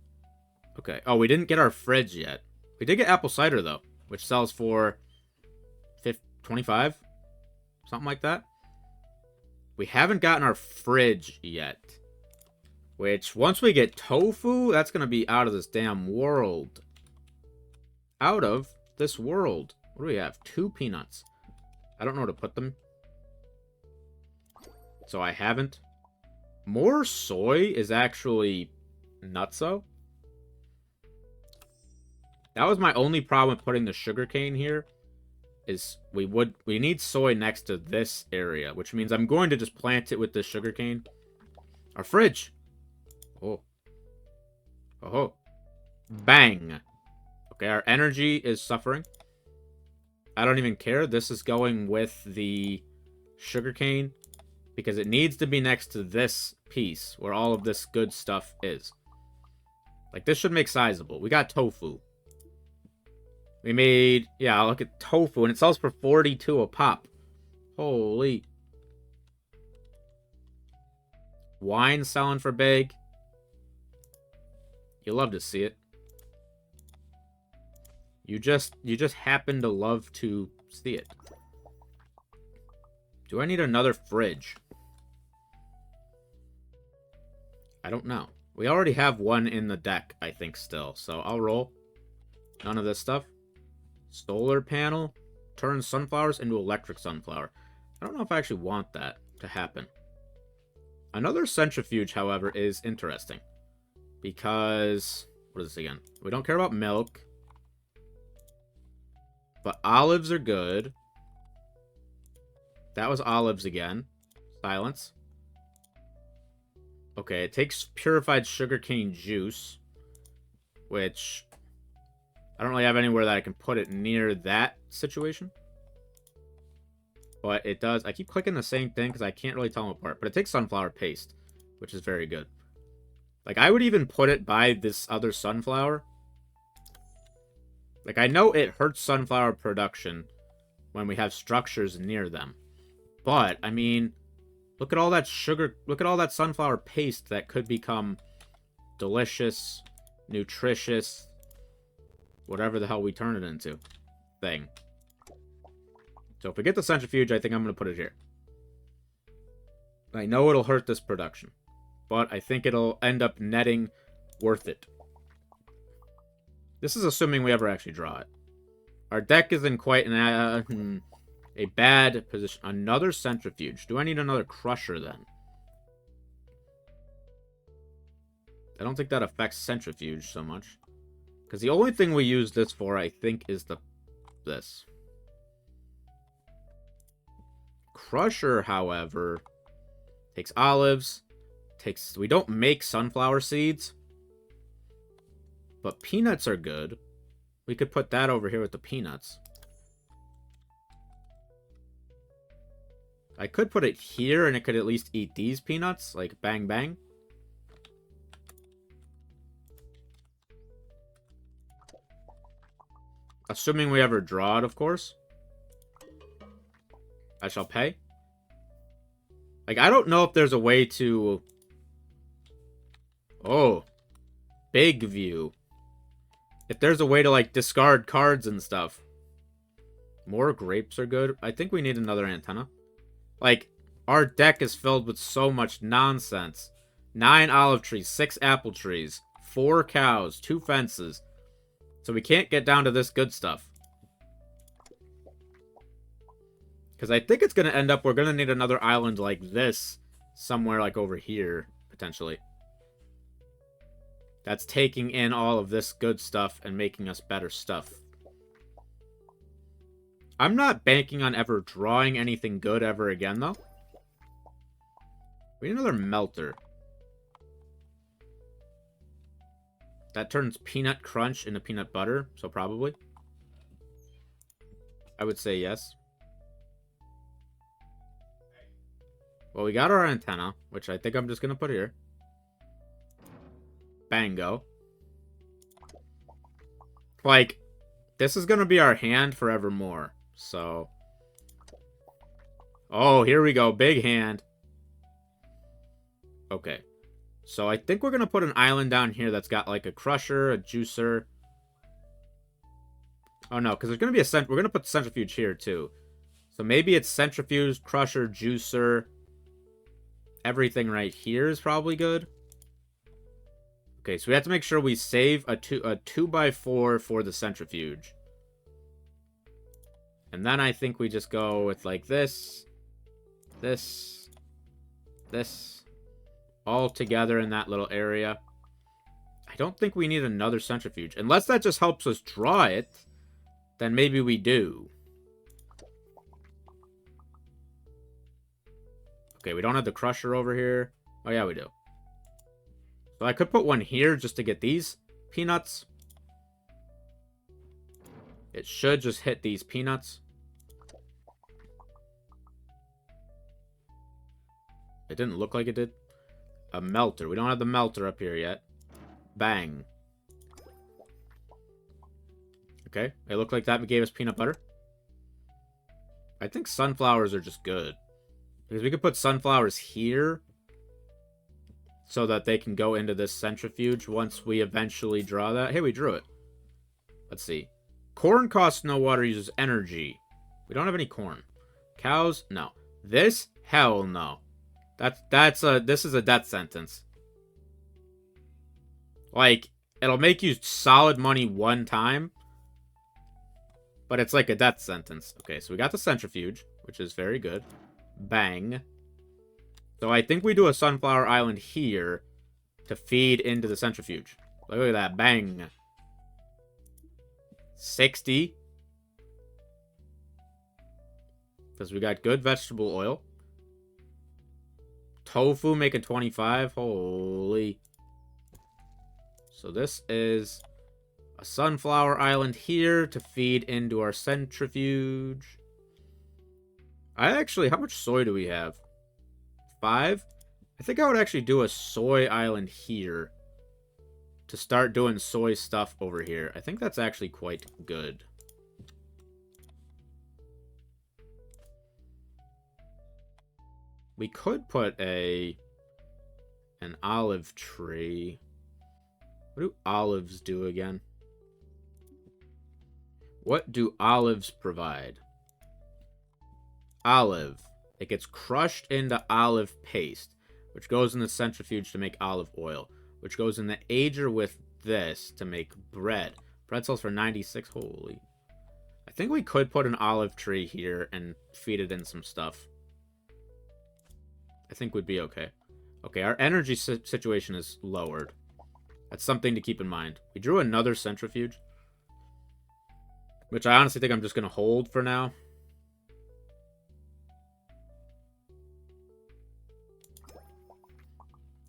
Okay. Oh, we didn't get our fridge yet. We did get apple cider, though. Which sells for 25? Something like that. We haven't gotten our fridge yet. Which, once we get tofu, that's going to be out of this damn world. Out of this world. What do we have? 2 peanuts. I don't know where to put them. So I haven't. More soy is actually nutso. That was my only problem with putting the sugarcane here. Is we need soy next to this area, which means I'm going to just plant it with this sugarcane. Our fridge. Oh. Oh. Bang. Okay, our energy is suffering. I don't even care. This is going with the sugarcane because it needs to be next to this piece where all of this good stuff is. Like, this should make sizable. We got tofu. We made, yeah, look at tofu, and it sells for 42 a pop. Holy. Wine selling for big. You love to see it. You just happen to love to see it. Do I need another fridge? I don't know. We already have one in the deck, I think, still. So I'll roll. None of this stuff. Solar panel turns sunflowers into electric sunflower. I don't know if I actually want that to happen. Another centrifuge, however, is interesting. Because, what is this again? We don't care about milk. But olives are good. That was olives again. Silence. Okay, it takes purified sugarcane juice. Which... I don't really have anywhere that I can put it near that situation. But it does. I keep clicking the same thing because I can't really tell them apart. But it takes sunflower paste, which is very good. Like, I would even put it by this other sunflower. Like, I know it hurts sunflower production when we have structures near them. But, I mean, look at all that sugar. Look at all that sunflower paste that could become delicious nutritious, whatever the hell we turn it into, thing. So if we get the centrifuge, I think I'm going to put it here. I know it'll hurt this production, but I think it'll end up netting worth it. This is assuming we ever actually draw it. Our deck is in quite a bad position. Another centrifuge. Do I need another crusher then? I don't think that affects centrifuge so much. Because the only thing we use this for, I think, is this. Crusher, however, takes olives. We don't make sunflower seeds. But peanuts are good. We could put that over here with the peanuts. I could put it here and it could at least eat these peanuts. Like, bang, bang. Assuming we ever draw it, of course. I shall pay. Like, I don't know if there's a way to... Oh. Big view. If there's a way to, like, discard cards and stuff. More grapes are good. I think we need another antenna. Like, our deck is filled with so much nonsense. 9 olive trees, 6 apple trees, 4 cows, 2 fences. So we can't get down to this good stuff. Because I think it's going to end up, we're going to need another island like this. Somewhere like over here, potentially. That's taking in all of this good stuff and making us better stuff. I'm not banking on ever drawing anything good ever again, though. We need another melter. That turns peanut crunch into peanut butter, so probably. I would say yes. Well, we got our antenna, which I think I'm just going to put here. Bango. Like, this is going to be our hand forevermore. So. Oh, here we go. Big hand. Okay. So I think we're going to put an island down here that's got like a crusher, a juicer. Oh no, because there's going to be we're going to put centrifuge here too. So maybe it's centrifuge, crusher, juicer. Everything right here is probably good. Okay, so we have to make sure we save a 2x4 for the centrifuge. And then I think we just go with like this, this, all together in that little area. I don't think we need another centrifuge. Unless that just helps us draw it, then maybe we do. Okay, we don't have the crusher over here. Oh, yeah, we do. So I could put one here just to get these peanuts. It should just hit these peanuts. It didn't look like it did. A melter. We don't have the melter up here yet. Bang. Okay. It looked like that gave us peanut butter. I think sunflowers are just good. Because we could put sunflowers here. So that they can go into this centrifuge once we eventually draw that. Hey, we drew it. Let's see. Corn costs no water, uses energy. We don't have any corn. Cows? No. This? Hell no. This is a death sentence. Like, it'll make you solid money one time. But it's like a death sentence. Okay, so we got the centrifuge, which is very good. Bang. So I think we do a sunflower island here to feed into the centrifuge. Look at that. Bang. 60. Because we got good vegetable oil. Tofu making 25. Holy. So this is a sunflower island here to feed into our centrifuge. How much soy do we have? 5? I think I would actually do a soy island here to start doing soy stuff over here. I think that's actually quite good. We could put an olive tree. What do olives do again? What do olives provide? Olive. It gets crushed into olive paste, which goes in the centrifuge to make olive oil, which goes in the ager with this to make bread. Pretzels for 96. Holy. I think we could put an olive tree here and feed it in some stuff. I think we'd be okay. Okay, our energy situation is lowered. That's something to keep in mind. We drew another centrifuge, which I honestly think I'm just going to hold for now.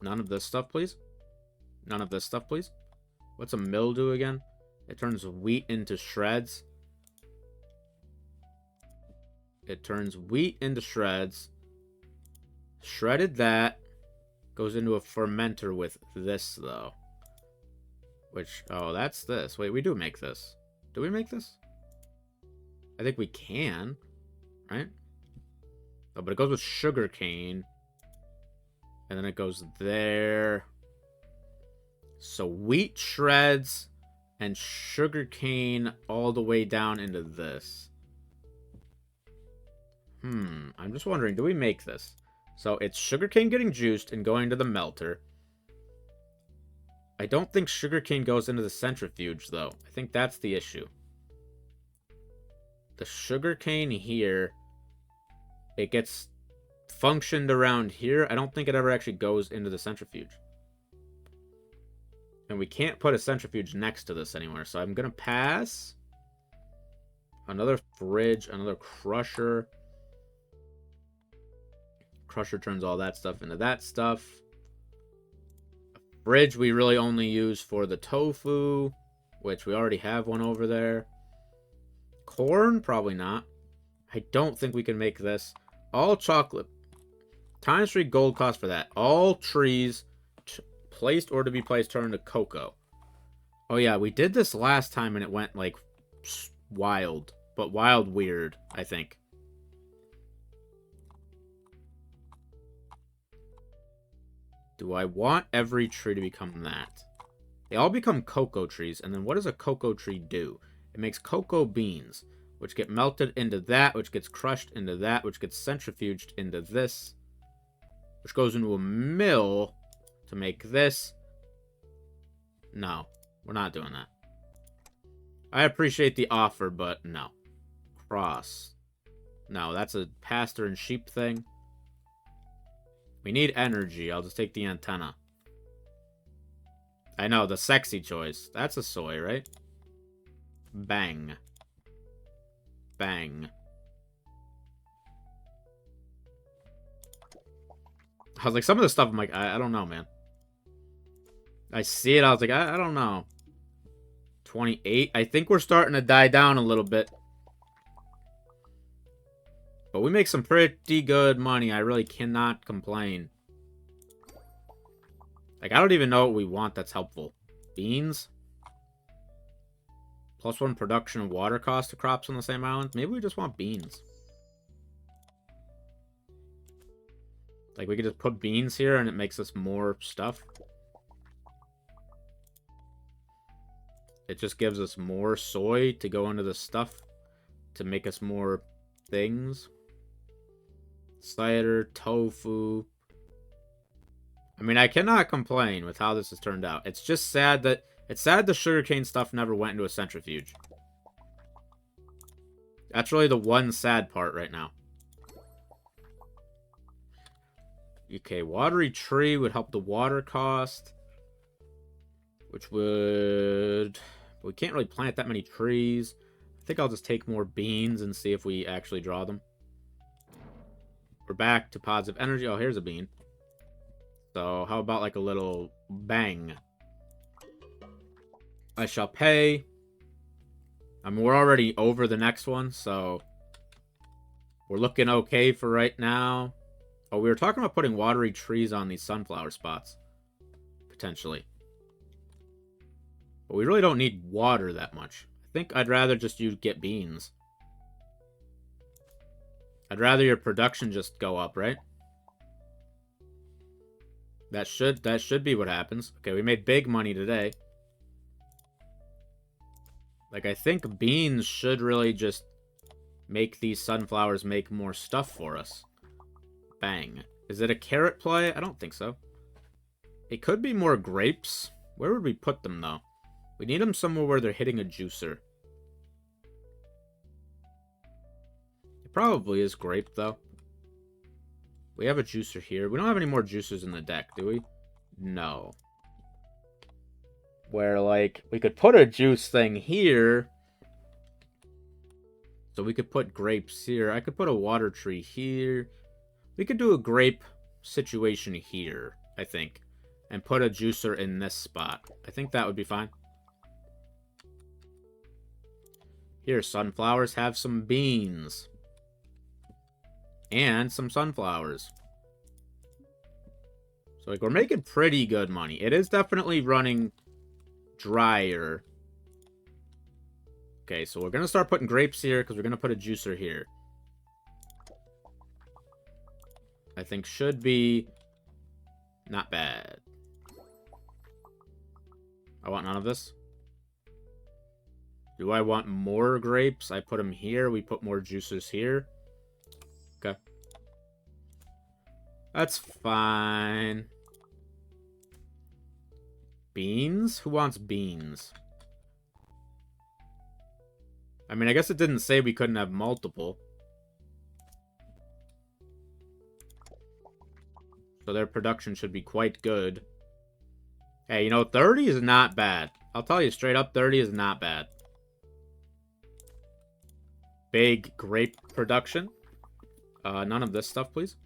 None of this stuff, please. None of this stuff, please. What's a mill do again? It turns wheat into shreds. It turns wheat into shreds. Shredded that. Goes into a fermenter with this, though. Which, oh, that's this. Wait, we do make this. Do we make this? I think we can. Right? Oh, but it goes with sugar cane. And then it goes there. So wheat shreds and sugar cane all the way down into this. I'm just wondering, do we make this? So it's sugarcane getting juiced and going to the melter. I don't think sugarcane goes into the centrifuge, though. I think that's the issue. The sugarcane here, it gets functioned around here. I don't think it ever actually goes into the centrifuge. And we can't put a centrifuge next to this anywhere, so I'm going to pass. Another fridge, another crusher. Crusher turns all that stuff into that stuff. A fridge we really only use for the tofu, which we already have one over there. Corn? Probably not. I don't think we can make this. All chocolate. Times 3 gold cost for that. All trees placed or to be placed turn to cocoa. Oh yeah, we did this last time and it went like wild. But wild weird, I think. Do I want every tree to become that? They all become cocoa trees, and then what does a cocoa tree do? It makes cocoa beans, which get melted into that, which gets crushed into that, which gets centrifuged into this, which goes into a mill to make this. No, we're not doing that. I appreciate the offer, but no. Cross. No, that's a pasture and sheep thing. We need energy. I'll just take the antenna. I know, the sexy choice. That's a soy, right? Bang. Bang. I was like, some of the stuff, I'm like, I don't know, man. I see it, I was like, I don't know. 28. I think we're starting to die down a little bit. But we make some pretty good money. I really cannot complain. Like, I don't even know what we want that's helpful. Beans? +1 production and water cost to crops on the same island? Maybe we just want beans. Like, we could just put beans here and it makes us more stuff. It just gives us more soy to go into the stuff to make us more things. Cider, tofu. I mean, I cannot complain with how this has turned out. It's just sad that... It's sad the sugarcane stuff never went into a centrifuge. That's really the one sad part right now. Okay, watery tree would help the water cost. Which would... We can't really plant that many trees. I think I'll just take more beans and see if we actually draw them. We're back to positive energy. Oh, here's a bean. So, how about like a little bang? I shall pay. I mean, we're already over the next one, so... We're looking okay for right now. Oh, we were talking about putting watery trees on these sunflower spots. Potentially. But we really don't need water that much. I think I'd rather just get beans. I'd rather your production just go up, right? That should be what happens. Okay, we made big money today. Like, I think beans should really just make these sunflowers make more stuff for us. Bang. Is it a carrot play? I don't think so. It could be more grapes. Where would we put them, though? We need them somewhere where they're hitting a juicer. It probably is grape, though. We have a juicer here. We don't have any more juicers in the deck, do we? No. Where, like, we could put a juice thing here. So we could put grapes here. I could put a water tree here. We could do a grape situation here, I think. And put a juicer in this spot. I think that would be fine. Here, sunflowers, have some beans. And some sunflowers. So, like, we're making pretty good money. It is definitely running drier. Okay, so we're going to start putting grapes here because we're going to put a juicer here. I think should be not bad. I want none of this. Do I want more grapes? I put them here. We put more juicers here. Okay. That's fine. Beans? Who wants beans? I mean, I guess it didn't say we couldn't have multiple. So their production should be quite good. Hey, you know, 30 is not bad. I'll tell you straight up, 30 is not bad. Big grape production. None of this stuff, please.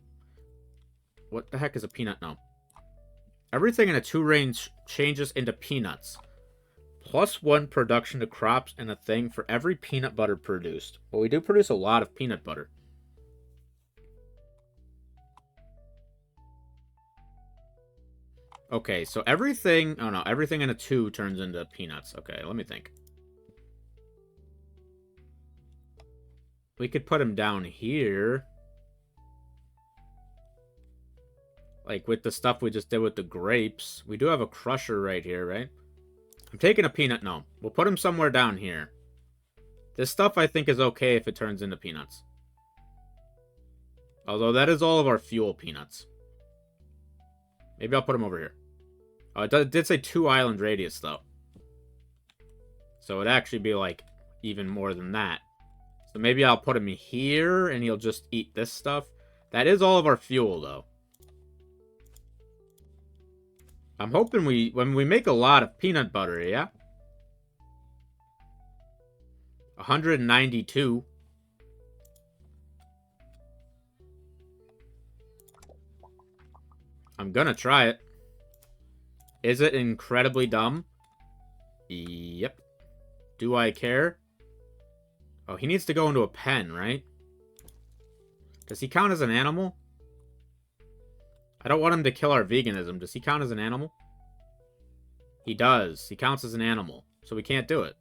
What the heck is a peanut now? Everything in a 2 range changes into peanuts. +1 production to crops and a thing for every peanut butter produced. Well, we do produce a lot of peanut butter. Okay, so everything... Oh, no. Everything in a 2 turns into peanuts. Okay, let me think. We could put them down here. Like, with the stuff we just did with the grapes. We do have a crusher right here, right? I'm taking a peanut. No. We'll put them somewhere down here. This stuff, I think, is okay if it turns into peanuts. Although, that is all of our fuel peanuts. Maybe I'll put them over here. Oh, it did say 2 island radius, though. So, it'd actually be, like, even more than that. So, maybe I'll put him here, and he'll just eat this stuff. That is all of our fuel, though. I'm hoping when we make a lot of peanut butter, yeah? 192. I'm gonna try it. Is it incredibly dumb? Yep. Do I care? Oh, he needs to go into a pen, right? Does he count as an animal? I don't want him to kill our veganism. Does he count as an animal? He does. He counts as an animal. So we can't do it.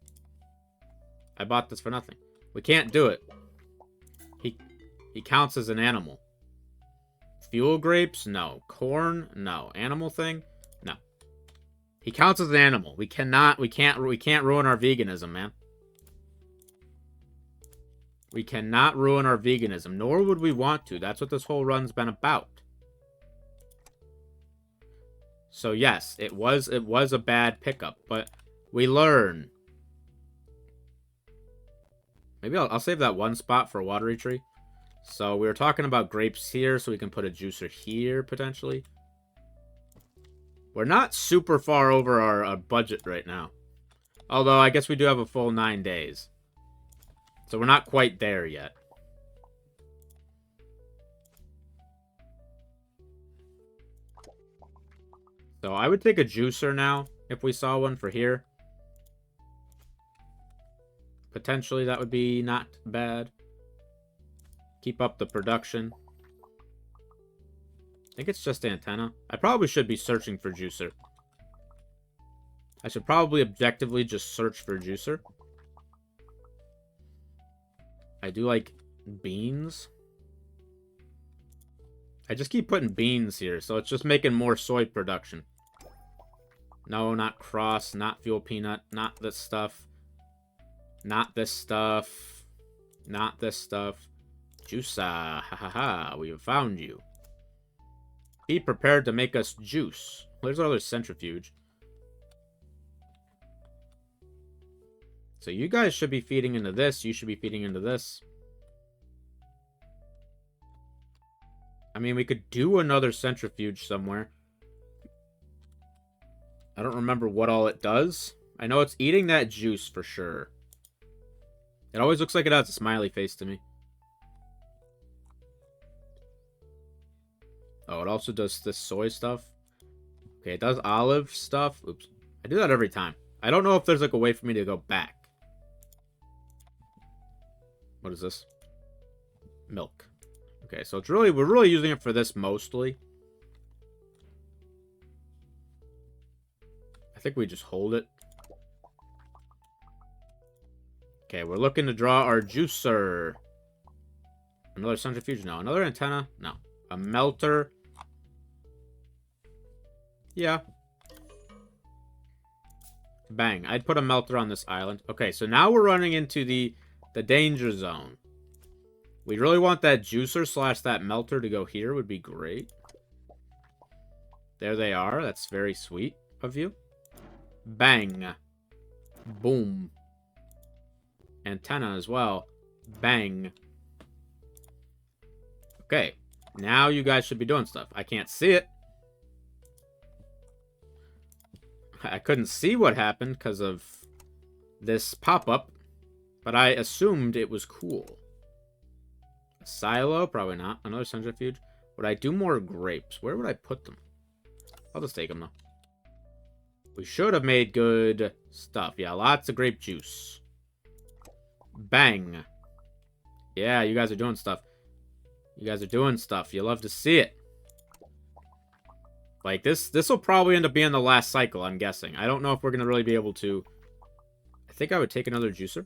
I bought this for nothing. We can't do it. He counts as an animal. Fuel grapes? No. Corn? No. Animal thing? No. He counts as an animal. We can't ruin our veganism, man. We cannot ruin our veganism, nor would we want to. That's what this whole run's been about. So yes, it was a bad pickup, but we learn. Maybe I'll save that one spot for a watery tree. So we were talking about grapes here, so we can put a juicer here, potentially. We're not super far over our budget right now. Although, I guess we do have a full 9 days. So we're not quite there yet. So I would take a juicer now, if we saw one for here. Potentially, that would be not bad. Keep up the production. I think it's just antenna. I probably should be searching for juicer. I should probably objectively just search for juicer. I do like beans. I just keep putting beans here, so it's just making more soy production. No, not cross, not fuel peanut, not this stuff. Not this stuff. Not this stuff. Juice. Ha ha ha. We have found you. Be prepared to make us juice. There's another centrifuge. So you guys should be feeding into this. You should be feeding into this. I mean, we could do another centrifuge somewhere. I don't remember what all it does. I know it's eating that juice for sure. It always looks like it has a smiley face to me. Oh, it also does this soy stuff. Okay, it does olive stuff. Oops. I do that every time. I don't know if there's like a way for me to go back. What is this? Milk. Okay, so it's really, we're really using it for this mostly. I think we just hold it. Okay, we're looking to draw our juicer. Another centrifuge? No. Another antenna? No. A melter? Yeah. Bang. I'd put a melter on this island. Okay, so now we're running into the danger zone. We really want that juicer slash that melter to go here. Would be great. There they are. That's very sweet of you. Bang. Boom. Antenna as well. Bang. Okay. Now you guys should be doing stuff. I can't see it. I couldn't see what happened because of this pop-up. But I assumed it was cool. A silo? Probably not. Another centrifuge. Would I do more grapes? Where would I put them? I'll just take them, though. We should have made good stuff. Yeah, lots of grape juice. Bang. Yeah, you guys are doing stuff. You guys are doing stuff. You love to see it. Like, this will probably end up being the last cycle, I'm guessing. I don't know if we're going to really be able to... I think I would take another juicer.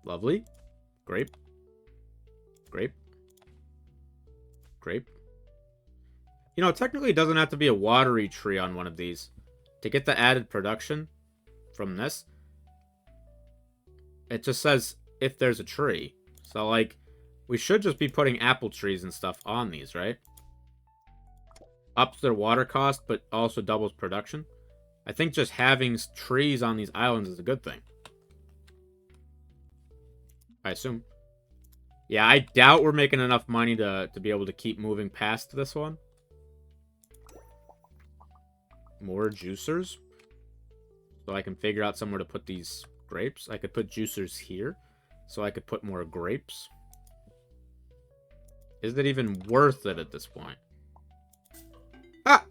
Lovely. Grape. Grape. Grape. You know, technically it doesn't have to be a watery tree on one of these. To get the added production from this, it just says if there's a tree. So, like, we should just be putting apple trees and stuff on these, right? Ups their water cost, but also doubles production. I think just having trees on these islands is a good thing. I assume. Yeah, I doubt we're making enough money to be able to keep moving past this one. More juicers. So I can figure out somewhere to put these grapes. I could put juicers here. So I could put more grapes. Is it even worth it at this point? Ah!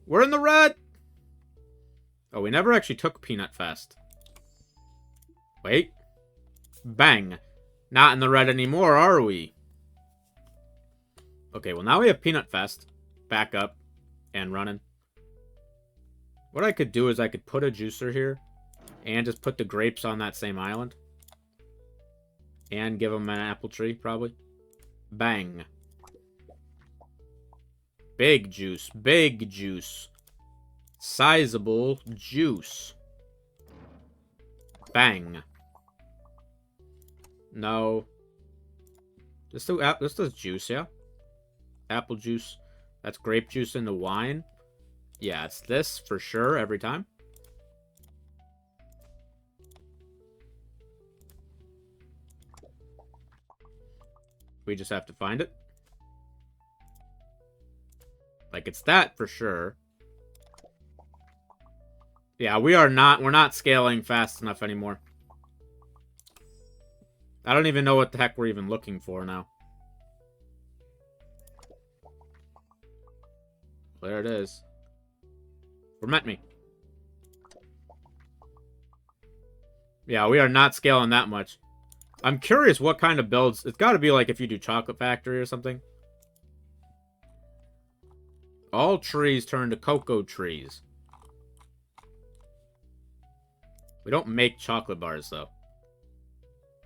We're in the red! Oh, we never actually took Peanut Fest. Wait. Bang. Not in the red anymore, are we? Okay, well now we have Peanut Fest. Back up. And running. What I could do is I could put a juicer here. And just put the grapes on that same island. And give them an apple tree, probably. Bang. Big juice. Big juice. Sizable juice. Bang. No. This does juice, yeah? Apple juice. That's grape juice in the wine. Yeah, it's this for sure every time. We just have to find it. Like, it's that for sure. Yeah, we're not scaling fast enough anymore. I don't even know what the heck we're even looking for now. There it is. Permit me. Yeah, we are not scaling that much. I'm curious what kind of builds... It's got to be like if you do Chocolate Factory or something. All trees turn to cocoa trees. We don't make chocolate bars, though.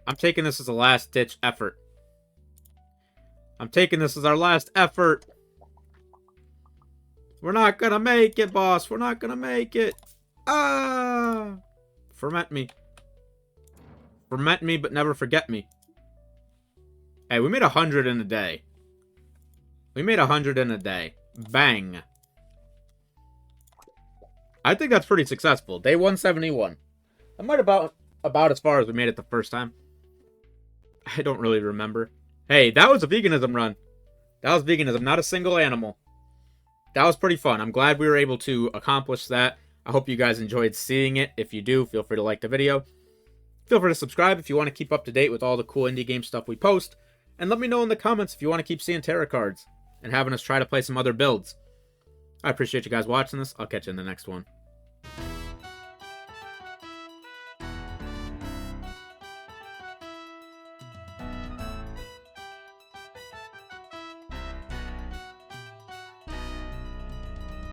I'm taking this as a last-ditch effort. I'm taking this as our last effort. We're not gonna make it, boss. We're not gonna make it. Ah! Ferment me. Ferment me, but never forget me. Hey, we made 100 in a day. We made 100 in a day. Bang. I think that's pretty successful. Day 171. I might about as far as we made it the first time. I don't really remember. Hey, that was a veganism run. That was veganism, not a single animal. That was pretty fun. I'm glad we were able to accomplish that. I hope you guys enjoyed seeing it. If you do, feel free to like the video. Feel free to subscribe if you want to keep up to date with all the cool indie game stuff we post. And let me know in the comments if you want to keep seeing Terra Cards and having us try to play some other builds. I appreciate you guys watching this. I'll catch you in the next one.